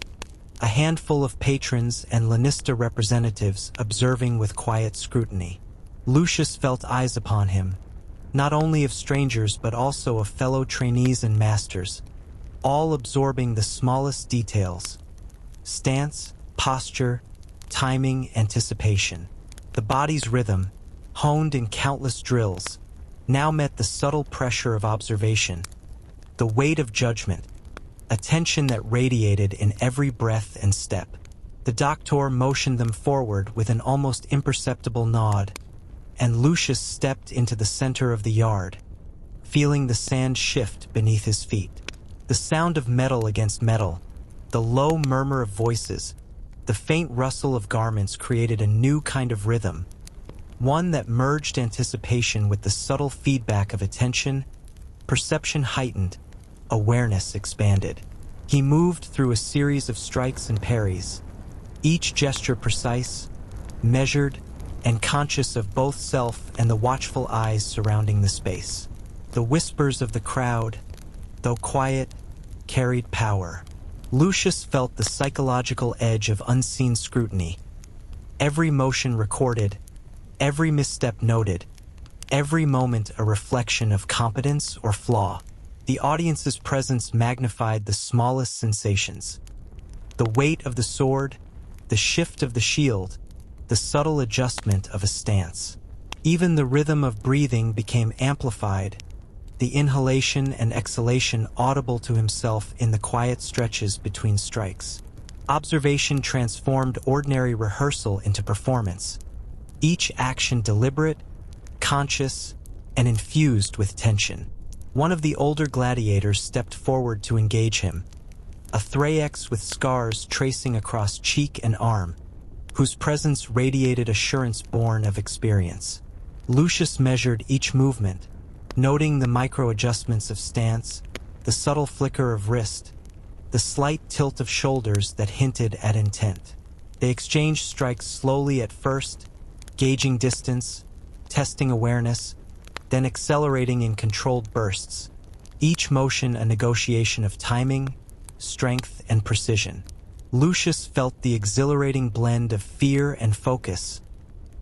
a handful of patrons and Lanista representatives observing with quiet scrutiny. Lucius felt eyes upon him, not only of strangers but also of fellow trainees and masters, all absorbing the smallest details: stance, posture, timing, anticipation. The body's rhythm, honed in countless drills, now met the subtle pressure of observation, the weight of judgment, a tension that radiated in every breath and step. The doctor motioned them forward with an almost imperceptible nod, and Lucius stepped into the center of the yard, feeling the sand shift beneath his feet. The sound of metal against metal, the low murmur of voices, the faint rustle of garments created a new kind of rhythm, one that merged anticipation with the subtle feedback of attention. Perception heightened, awareness expanded. He moved through a series of strikes and parries, each gesture precise, measured, and conscious of both self and the watchful eyes surrounding the space. The whispers of the crowd, though quiet, carried power. Lucius felt the psychological edge of unseen scrutiny. Every motion recorded, every misstep noted, every moment a reflection of competence or flaw. The audience's presence magnified the smallest sensations. The weight of the sword, the shift of the shield, the subtle adjustment of a stance. Even the rhythm of breathing became amplified, the inhalation and exhalation audible to himself in the quiet stretches between strikes. Observation transformed ordinary rehearsal into performance, each action deliberate, conscious, and infused with tension. One of the older gladiators stepped forward to engage him, a Thraex with scars tracing across cheek and arm, whose presence radiated assurance born of experience. Lucius measured each movement, noting the micro-adjustments of stance, the subtle flicker of wrist, the slight tilt of shoulders that hinted at intent. They exchanged strikes slowly at first, gauging distance, testing awareness, then accelerating in controlled bursts, each motion a negotiation of timing, strength, and precision. Lucius felt the exhilarating blend of fear and focus,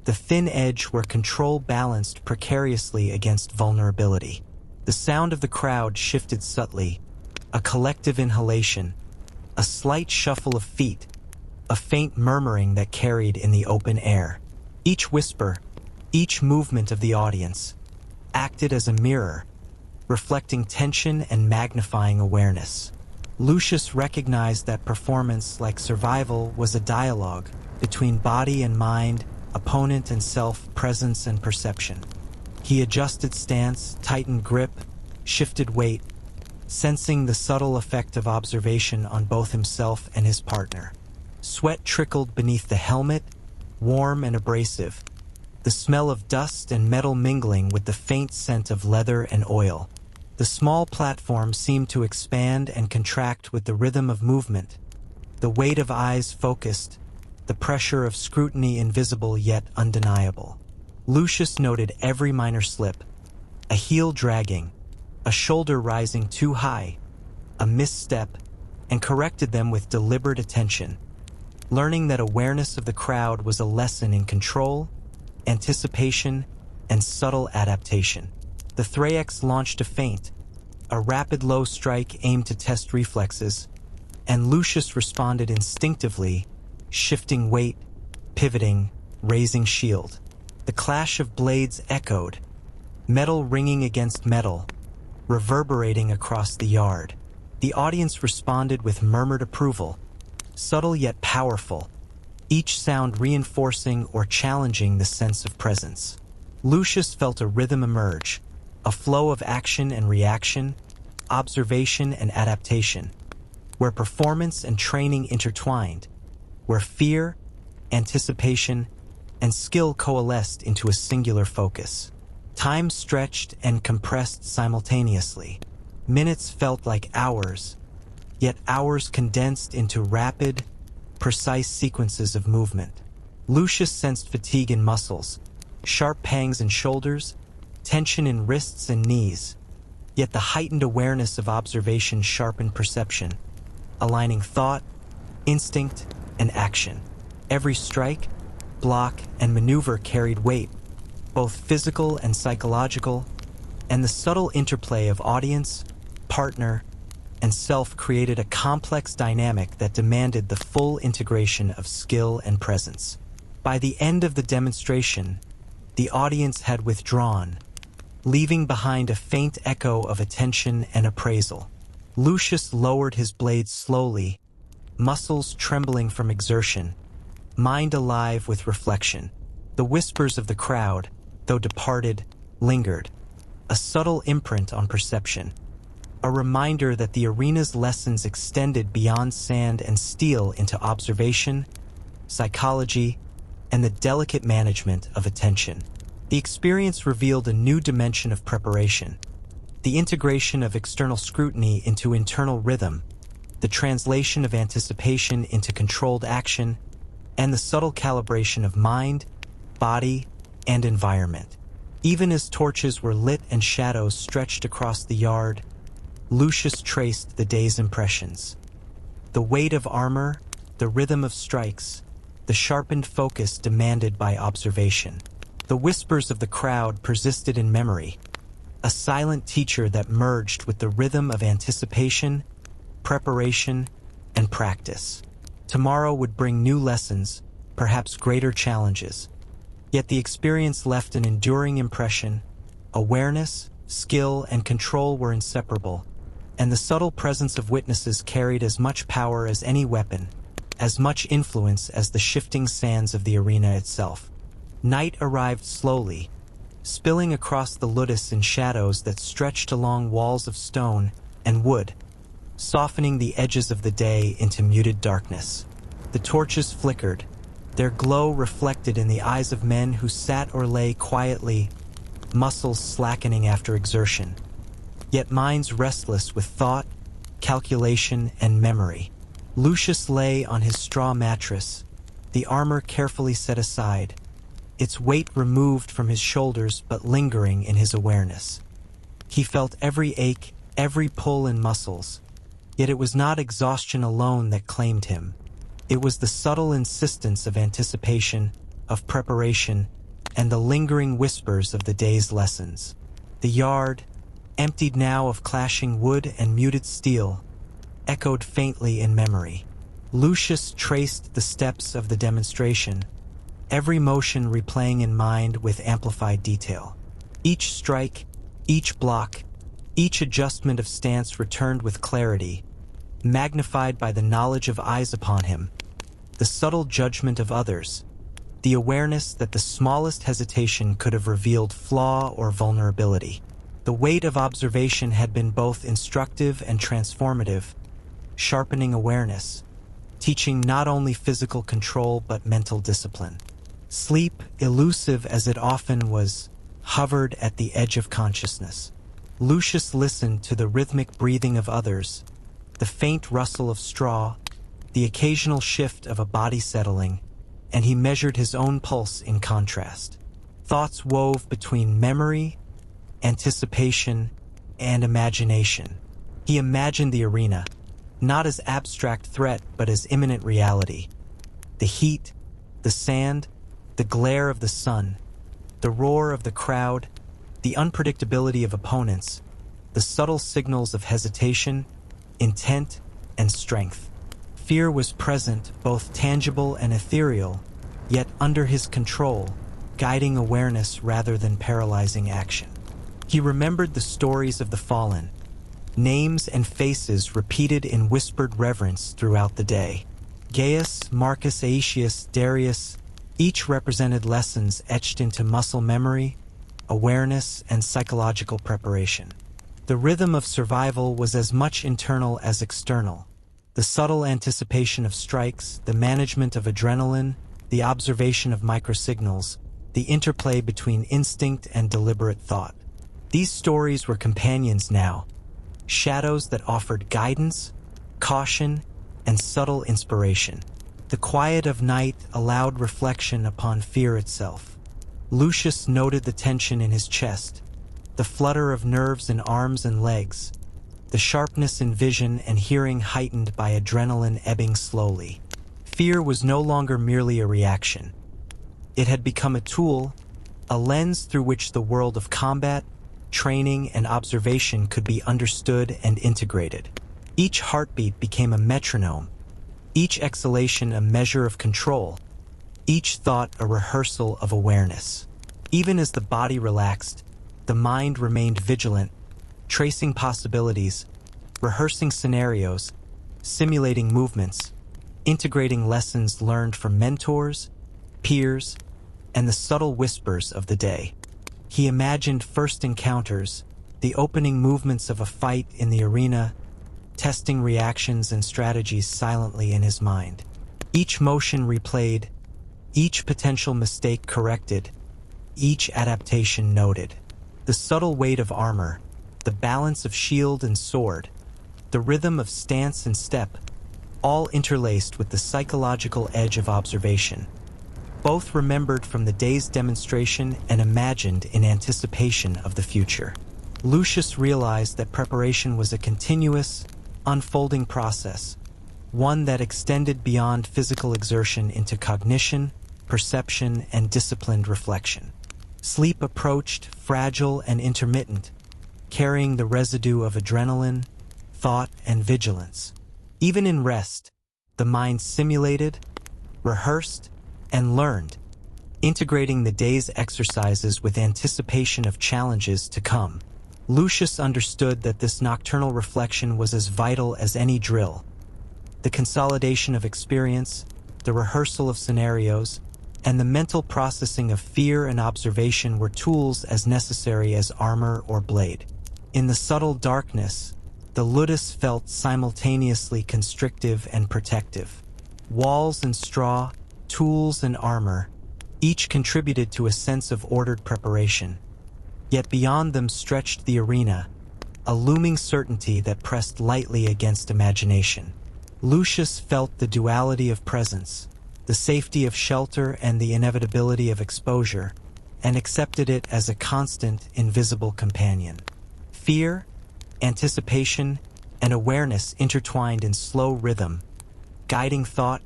the thin edge where control balanced precariously against vulnerability. The sound of the crowd shifted subtly, a collective inhalation, a slight shuffle of feet, a faint murmuring that carried in the open air. Each whisper, each movement of the audience, acted as a mirror, reflecting tension and magnifying awareness. Lucius recognized that performance, like survival, was a dialogue between body and mind, opponent and self, presence and perception. He adjusted stance, tightened grip, shifted weight, sensing the subtle effect of observation on both himself and his partner. Sweat trickled beneath the helmet, warm and abrasive, the smell of dust and metal mingling with the faint scent of leather and oil. The small platform seemed to expand and contract with the rhythm of movement, the weight of eyes focused, the pressure of scrutiny invisible yet undeniable. Lucius noted every minor slip, a heel dragging, a shoulder rising too high, a misstep, and corrected them with deliberate attention, learning that awareness of the crowd was a lesson in control, anticipation, and subtle adaptation. The Thraex launched a feint, a rapid low strike aimed to test reflexes, and Lucius responded instinctively, shifting weight, pivoting, raising shield. The clash of blades echoed, metal ringing against metal, reverberating across the yard. The audience responded with murmured approval, subtle yet powerful, each sound reinforcing or challenging the sense of presence. Lucius felt a rhythm emerge, a flow of action and reaction, observation and adaptation, where performance and training intertwined, where fear, anticipation, and skill coalesced into a singular focus. Time stretched and compressed simultaneously. Minutes felt like hours, yet hours condensed into rapid, precise sequences of movement. Lucius sensed fatigue in muscles, sharp pangs in shoulders, tension in wrists and knees, yet the heightened awareness of observation sharpened perception, aligning thought, instinct, and action. Every strike, block, and maneuver carried weight, both physical and psychological, and the subtle interplay of audience, partner, and self created a complex dynamic that demanded the full integration of skill and presence. By the end of the demonstration, the audience had withdrawn, leaving behind a faint echo of attention and appraisal. Lucius lowered his blade slowly, muscles trembling from exertion, mind alive with reflection. The whispers of the crowd, though departed, lingered, a subtle imprint on perception, a reminder that the arena's lessons extended beyond sand and steel into observation, psychology, and the delicate management of attention. The experience revealed a new dimension of preparation, the integration of external scrutiny into internal rhythm, the translation of anticipation into controlled action, and the subtle calibration of mind, body, and environment. Even as torches were lit and shadows stretched across the yard, Lucius traced the day's impressions. The weight of armor, the rhythm of strikes, the sharpened focus demanded by observation. The whispers of the crowd persisted in memory, a silent teacher that merged with the rhythm of anticipation, preparation, and practice. Tomorrow would bring new lessons, perhaps greater challenges. Yet the experience left an enduring impression. Awareness, skill, and control were inseparable, and the subtle presence of witnesses carried as much power as any weapon, as much influence as the shifting sands of the arena itself. Night arrived slowly, spilling across the ludus in shadows that stretched along walls of stone and wood, softening the edges of the day into muted darkness. The torches flickered, their glow reflected in the eyes of men who sat or lay quietly, muscles slackening after exertion, yet minds restless with thought, calculation, and memory. Lucius lay on his straw mattress, the armor carefully set aside, its weight removed from his shoulders but lingering in his awareness. He felt every ache, every pull in muscles, yet it was not exhaustion alone that claimed him. It was the subtle insistence of anticipation, of preparation, and the lingering whispers of the day's lessons. The yard, emptied now of clashing wood and muted steel, echoed faintly in memory. Lucius traced the steps of the demonstration, every motion replaying in mind with amplified detail. Each strike, each block, each adjustment of stance returned with clarity, magnified by the knowledge of eyes upon him, the subtle judgment of others, the awareness that the smallest hesitation could have revealed flaw or vulnerability. The weight of observation had been both instructive and transformative, sharpening awareness, teaching not only physical control but mental discipline. Sleep, elusive as it often was, hovered at the edge of consciousness. Lucius listened to the rhythmic breathing of others, the faint rustle of straw, the occasional shift of a body settling, and he measured his own pulse in contrast. Thoughts wove between memory, anticipation, and imagination. He imagined the arena, not as abstract threat but as imminent reality. The heat, the sand, the glare of the sun, the roar of the crowd, the unpredictability of opponents, the subtle signals of hesitation, intent, and strength. Fear was present, both tangible and ethereal, yet under his control, guiding awareness rather than paralyzing action. He remembered the stories of the fallen, names and faces repeated in whispered reverence throughout the day. Gaius, Marcus Aetius, Darius, each represented lessons etched into muscle memory, awareness, and psychological preparation. The rhythm of survival was as much internal as external. The subtle anticipation of strikes, the management of adrenaline, the observation of microsignals, the interplay between instinct and deliberate thought. These stories were companions now, shadows that offered guidance, caution, and subtle inspiration. The quiet of night allowed reflection upon fear itself. Lucius noted the tension in his chest, the flutter of nerves in arms and legs, the sharpness in vision and hearing heightened by adrenaline ebbing slowly. Fear was no longer merely a reaction. It had become a tool, a lens through which the world of combat, training, and observation could be understood and integrated. Each heartbeat became a metronome, each exhalation a measure of control, each thought a rehearsal of awareness. Even as the body relaxed, the mind remained vigilant, tracing possibilities, rehearsing scenarios, simulating movements, integrating lessons learned from mentors, peers, and the subtle whispers of the day. He imagined first encounters, the opening movements of a fight in the arena, testing reactions and strategies silently in his mind. Each motion replayed, each potential mistake corrected, each adaptation noted. The subtle weight of armor, the balance of shield and sword, the rhythm of stance and step, all interlaced with the psychological edge of observation. Both remembered from the day's demonstration and imagined in anticipation of the future. Lucius realized that preparation was a continuous, unfolding process, one that extended beyond physical exertion into cognition, perception, and disciplined reflection. Sleep approached, fragile and intermittent, carrying the residue of adrenaline, thought, and vigilance. Even in rest, the mind simulated, rehearsed, and learned, integrating the day's exercises with anticipation of challenges to come. Lucius understood that this nocturnal reflection was as vital as any drill. The consolidation of experience, the rehearsal of scenarios, and the mental processing of fear and observation were tools as necessary as armor or blade. In the subtle darkness, the ludus felt simultaneously constrictive and protective. Walls and straw, tools and armor, each contributed to a sense of ordered preparation. Yet beyond them stretched the arena, a looming certainty that pressed lightly against imagination. Lucius felt the duality of presence, the safety of shelter and the inevitability of exposure, and accepted it as a constant, invisible companion. Fear, anticipation, and awareness intertwined in slow rhythm, guiding thought,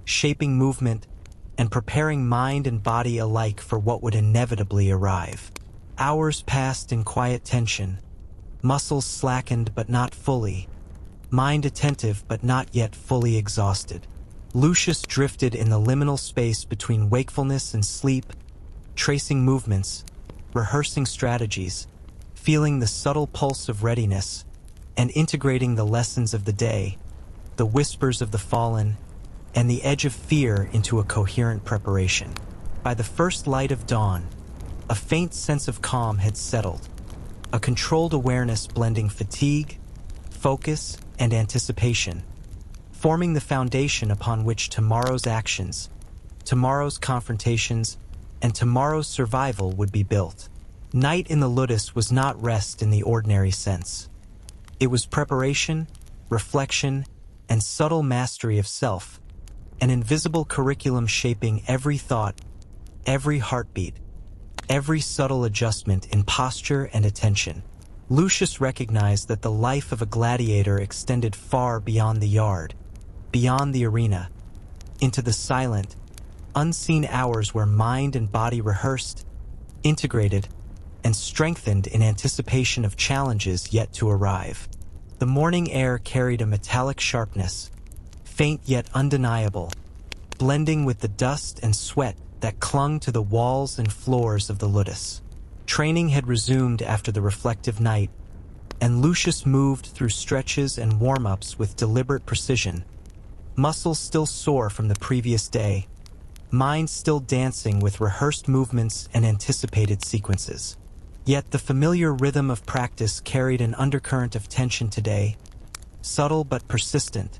shaping movement, and preparing mind and body alike for what would inevitably arrive. Hours passed in quiet tension, muscles slackened but not fully, mind attentive but not yet fully exhausted. Lucius drifted in the liminal space between wakefulness and sleep, tracing movements, rehearsing strategies, feeling the subtle pulse of readiness, and integrating the lessons of the day, the whispers of the fallen, and the edge of fear into a coherent preparation. By the first light of dawn, a faint sense of calm had settled, a controlled awareness blending fatigue, focus, and anticipation, forming the foundation upon which tomorrow's actions, tomorrow's confrontations, and tomorrow's survival would be built. Night in the ludus was not rest in the ordinary sense. It was preparation, reflection, and subtle mastery of self, an invisible curriculum shaping every thought, every heartbeat, every subtle adjustment in posture and attention. Lucius recognized that the life of a gladiator extended far beyond the yard, beyond the arena, into the silent, unseen hours where mind and body rehearsed, integrated, and strengthened in anticipation of challenges yet to arrive. The morning air carried a metallic sharpness, faint yet undeniable, blending with the dust and sweat that clung to the walls and floors of the ludus. Training had resumed after the reflective night, and Lucius moved through stretches and warm-ups with deliberate precision, muscles still sore from the previous day, mind still dancing with rehearsed movements and anticipated sequences. Yet the familiar rhythm of practice carried an undercurrent of tension today, subtle but persistent,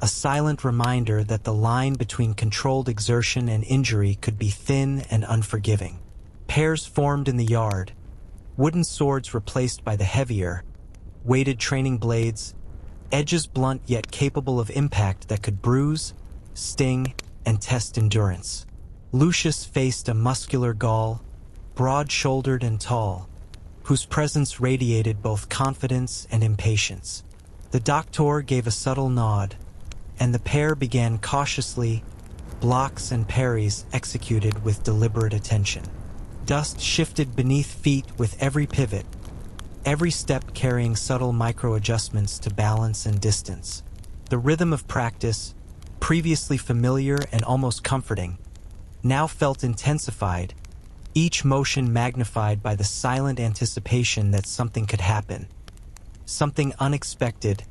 a silent reminder that the line between controlled exertion and injury could be thin and unforgiving. Pairs formed in the yard, wooden swords replaced by the heavier, weighted training blades, edges blunt yet capable of impact that could bruise, sting, and test endurance. Lucius faced a muscular Gaul, broad-shouldered and tall, whose presence radiated both confidence and impatience. The doctor gave a subtle nod, and the pair began cautiously, blocks and parries executed with deliberate attention. Dust shifted beneath feet with every pivot, every step carrying subtle micro-adjustments to balance and distance. The rhythm of practice, previously familiar and almost comforting, now felt intensified, each motion magnified by the silent anticipation that something could happen. Something unexpected,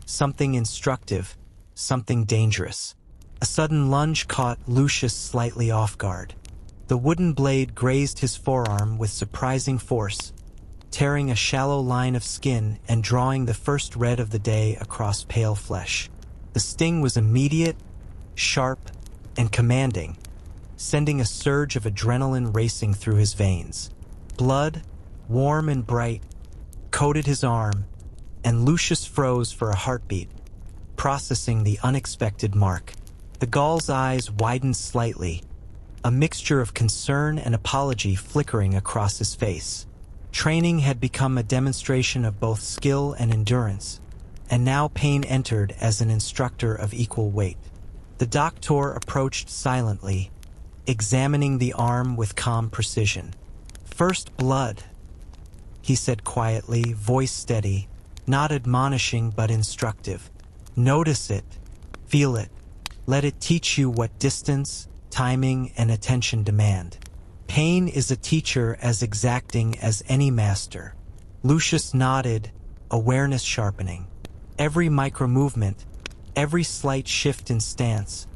something instructive, something dangerous. A sudden lunge caught Lucius slightly off guard. The wooden blade grazed his forearm with surprising force, tearing a shallow line of skin and drawing the first red of the day across pale flesh. The sting was immediate, sharp, and commanding, sending a surge of adrenaline racing through his veins. Blood, warm and bright, coated his arm, and Lucius froze for a heartbeat, processing the unexpected mark. The Gaul's eyes widened slightly, a mixture of concern and apology flickering across his face. Training had become a demonstration of both skill and endurance, and now pain entered as an instructor of equal weight. The doctor approached silently, examining the arm with calm precision. "First blood," he said quietly, voice steady, not admonishing but instructive. "Notice it, feel it, let it teach you what distance, timing, and attention demand. Pain is a teacher as exacting as any master." Lucius nodded, awareness sharpening. Every micro-movement, every slight shift in stance,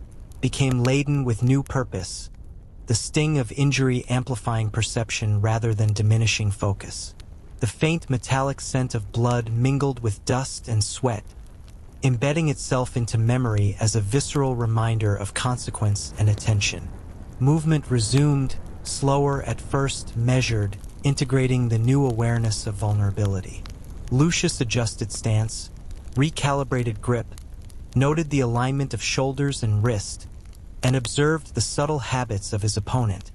became laden with new purpose, the sting of injury amplifying perception rather than diminishing focus. The faint metallic scent of blood mingled with dust and sweat, embedding itself into memory as a visceral reminder of consequence and attention. Movement resumed, slower at first, measured, integrating the new awareness of vulnerability. Lucius adjusted stance, recalibrated grip, noted the alignment of shoulders and wrist, and observed the subtle habits of his opponent,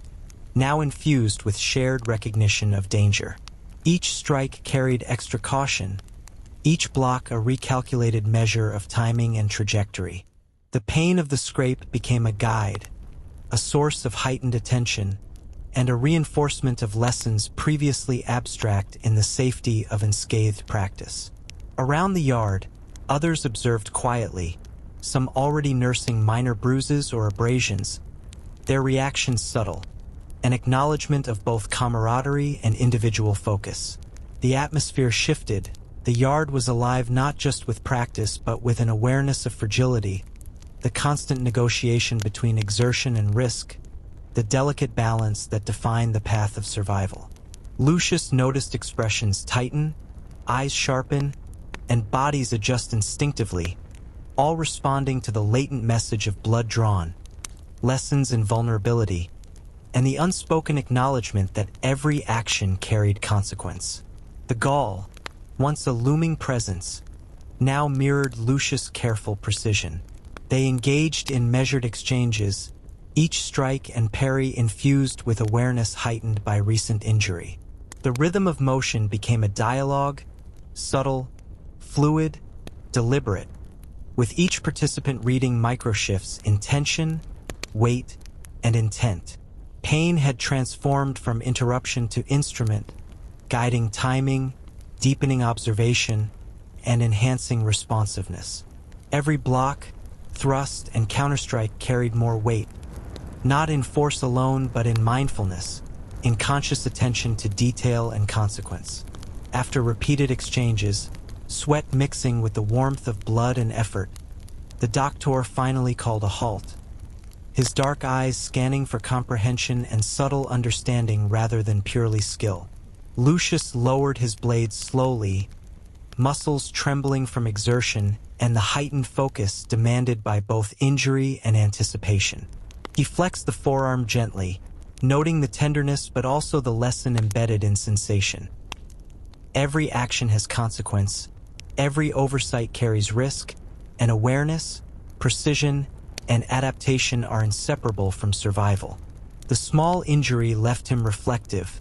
now infused with shared recognition of danger. Each strike carried extra caution, each block a recalculated measure of timing and trajectory. The pain of the scrape became a guide, a source of heightened attention, and a reinforcement of lessons previously abstract in the safety of unscathed practice. Around the yard, others observed quietly, some already nursing minor bruises or abrasions, their reactions subtle, an acknowledgement of both camaraderie and individual focus. The atmosphere shifted. The yard was alive not just with practice but with an awareness of fragility, the constant negotiation between exertion and risk, the delicate balance that defined the path of survival. Lucius noticed expressions tighten, eyes sharpen, and bodies adjust instinctively, all responding to the latent message of blood drawn, lessons in vulnerability, and the unspoken acknowledgement that every action carried consequence. The Gaul, once a looming presence, now mirrored Lucius' careful precision. They engaged in measured exchanges, each strike and parry infused with awareness heightened by recent injury. The rhythm of motion became a dialogue, subtle, fluid, deliberate, with each participant reading microshifts in tension, weight, and intent. Pain had transformed from interruption to instrument, guiding timing, deepening observation, and enhancing responsiveness. Every block, thrust, and counterstrike carried more weight, not in force alone but in mindfulness, in conscious attention to detail and consequence. After repeated exchanges, sweat mixing with the warmth of blood and effort, the doctor finally called a halt, his dark eyes scanning for comprehension and subtle understanding rather than purely skill. Lucius lowered his blade slowly, muscles trembling from exertion and the heightened focus demanded by both injury and anticipation. He flexed the forearm gently, noting the tenderness but also the lesson embedded in sensation. Every action has consequence, every oversight carries risk, and awareness, precision, and adaptation are inseparable from survival. The small injury left him reflective,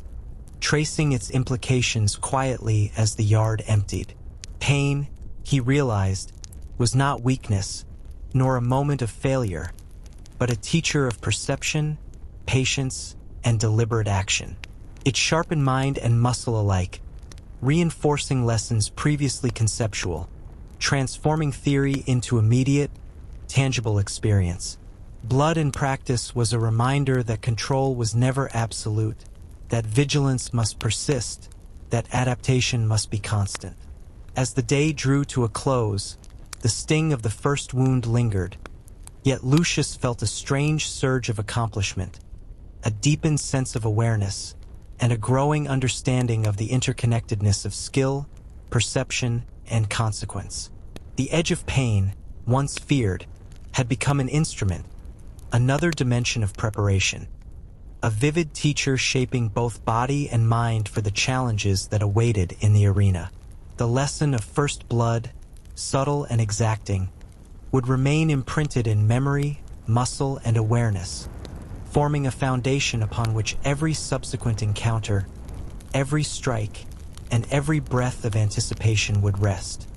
tracing its implications quietly as the yard emptied. Pain, he realized, was not weakness, nor a moment of failure, but a teacher of perception, patience, and deliberate action. It sharpened mind and muscle alike, reinforcing lessons previously conceptual, transforming theory into immediate, tangible experience. Blood in practice was a reminder that control was never absolute, that vigilance must persist, that adaptation must be constant. As the day drew to a close, the sting of the first wound lingered, yet Lucius felt a strange surge of accomplishment, a deepened sense of awareness, and a growing understanding of the interconnectedness of skill, perception, and consequence. The edge of pain, once feared, had become an instrument, another dimension of preparation, a vivid teacher shaping both body and mind for the challenges that awaited in the arena. The lesson of first blood, subtle and exacting, would remain imprinted in memory, muscle, and awareness, forming a foundation upon which every subsequent encounter, every strike, and every breath of anticipation would rest.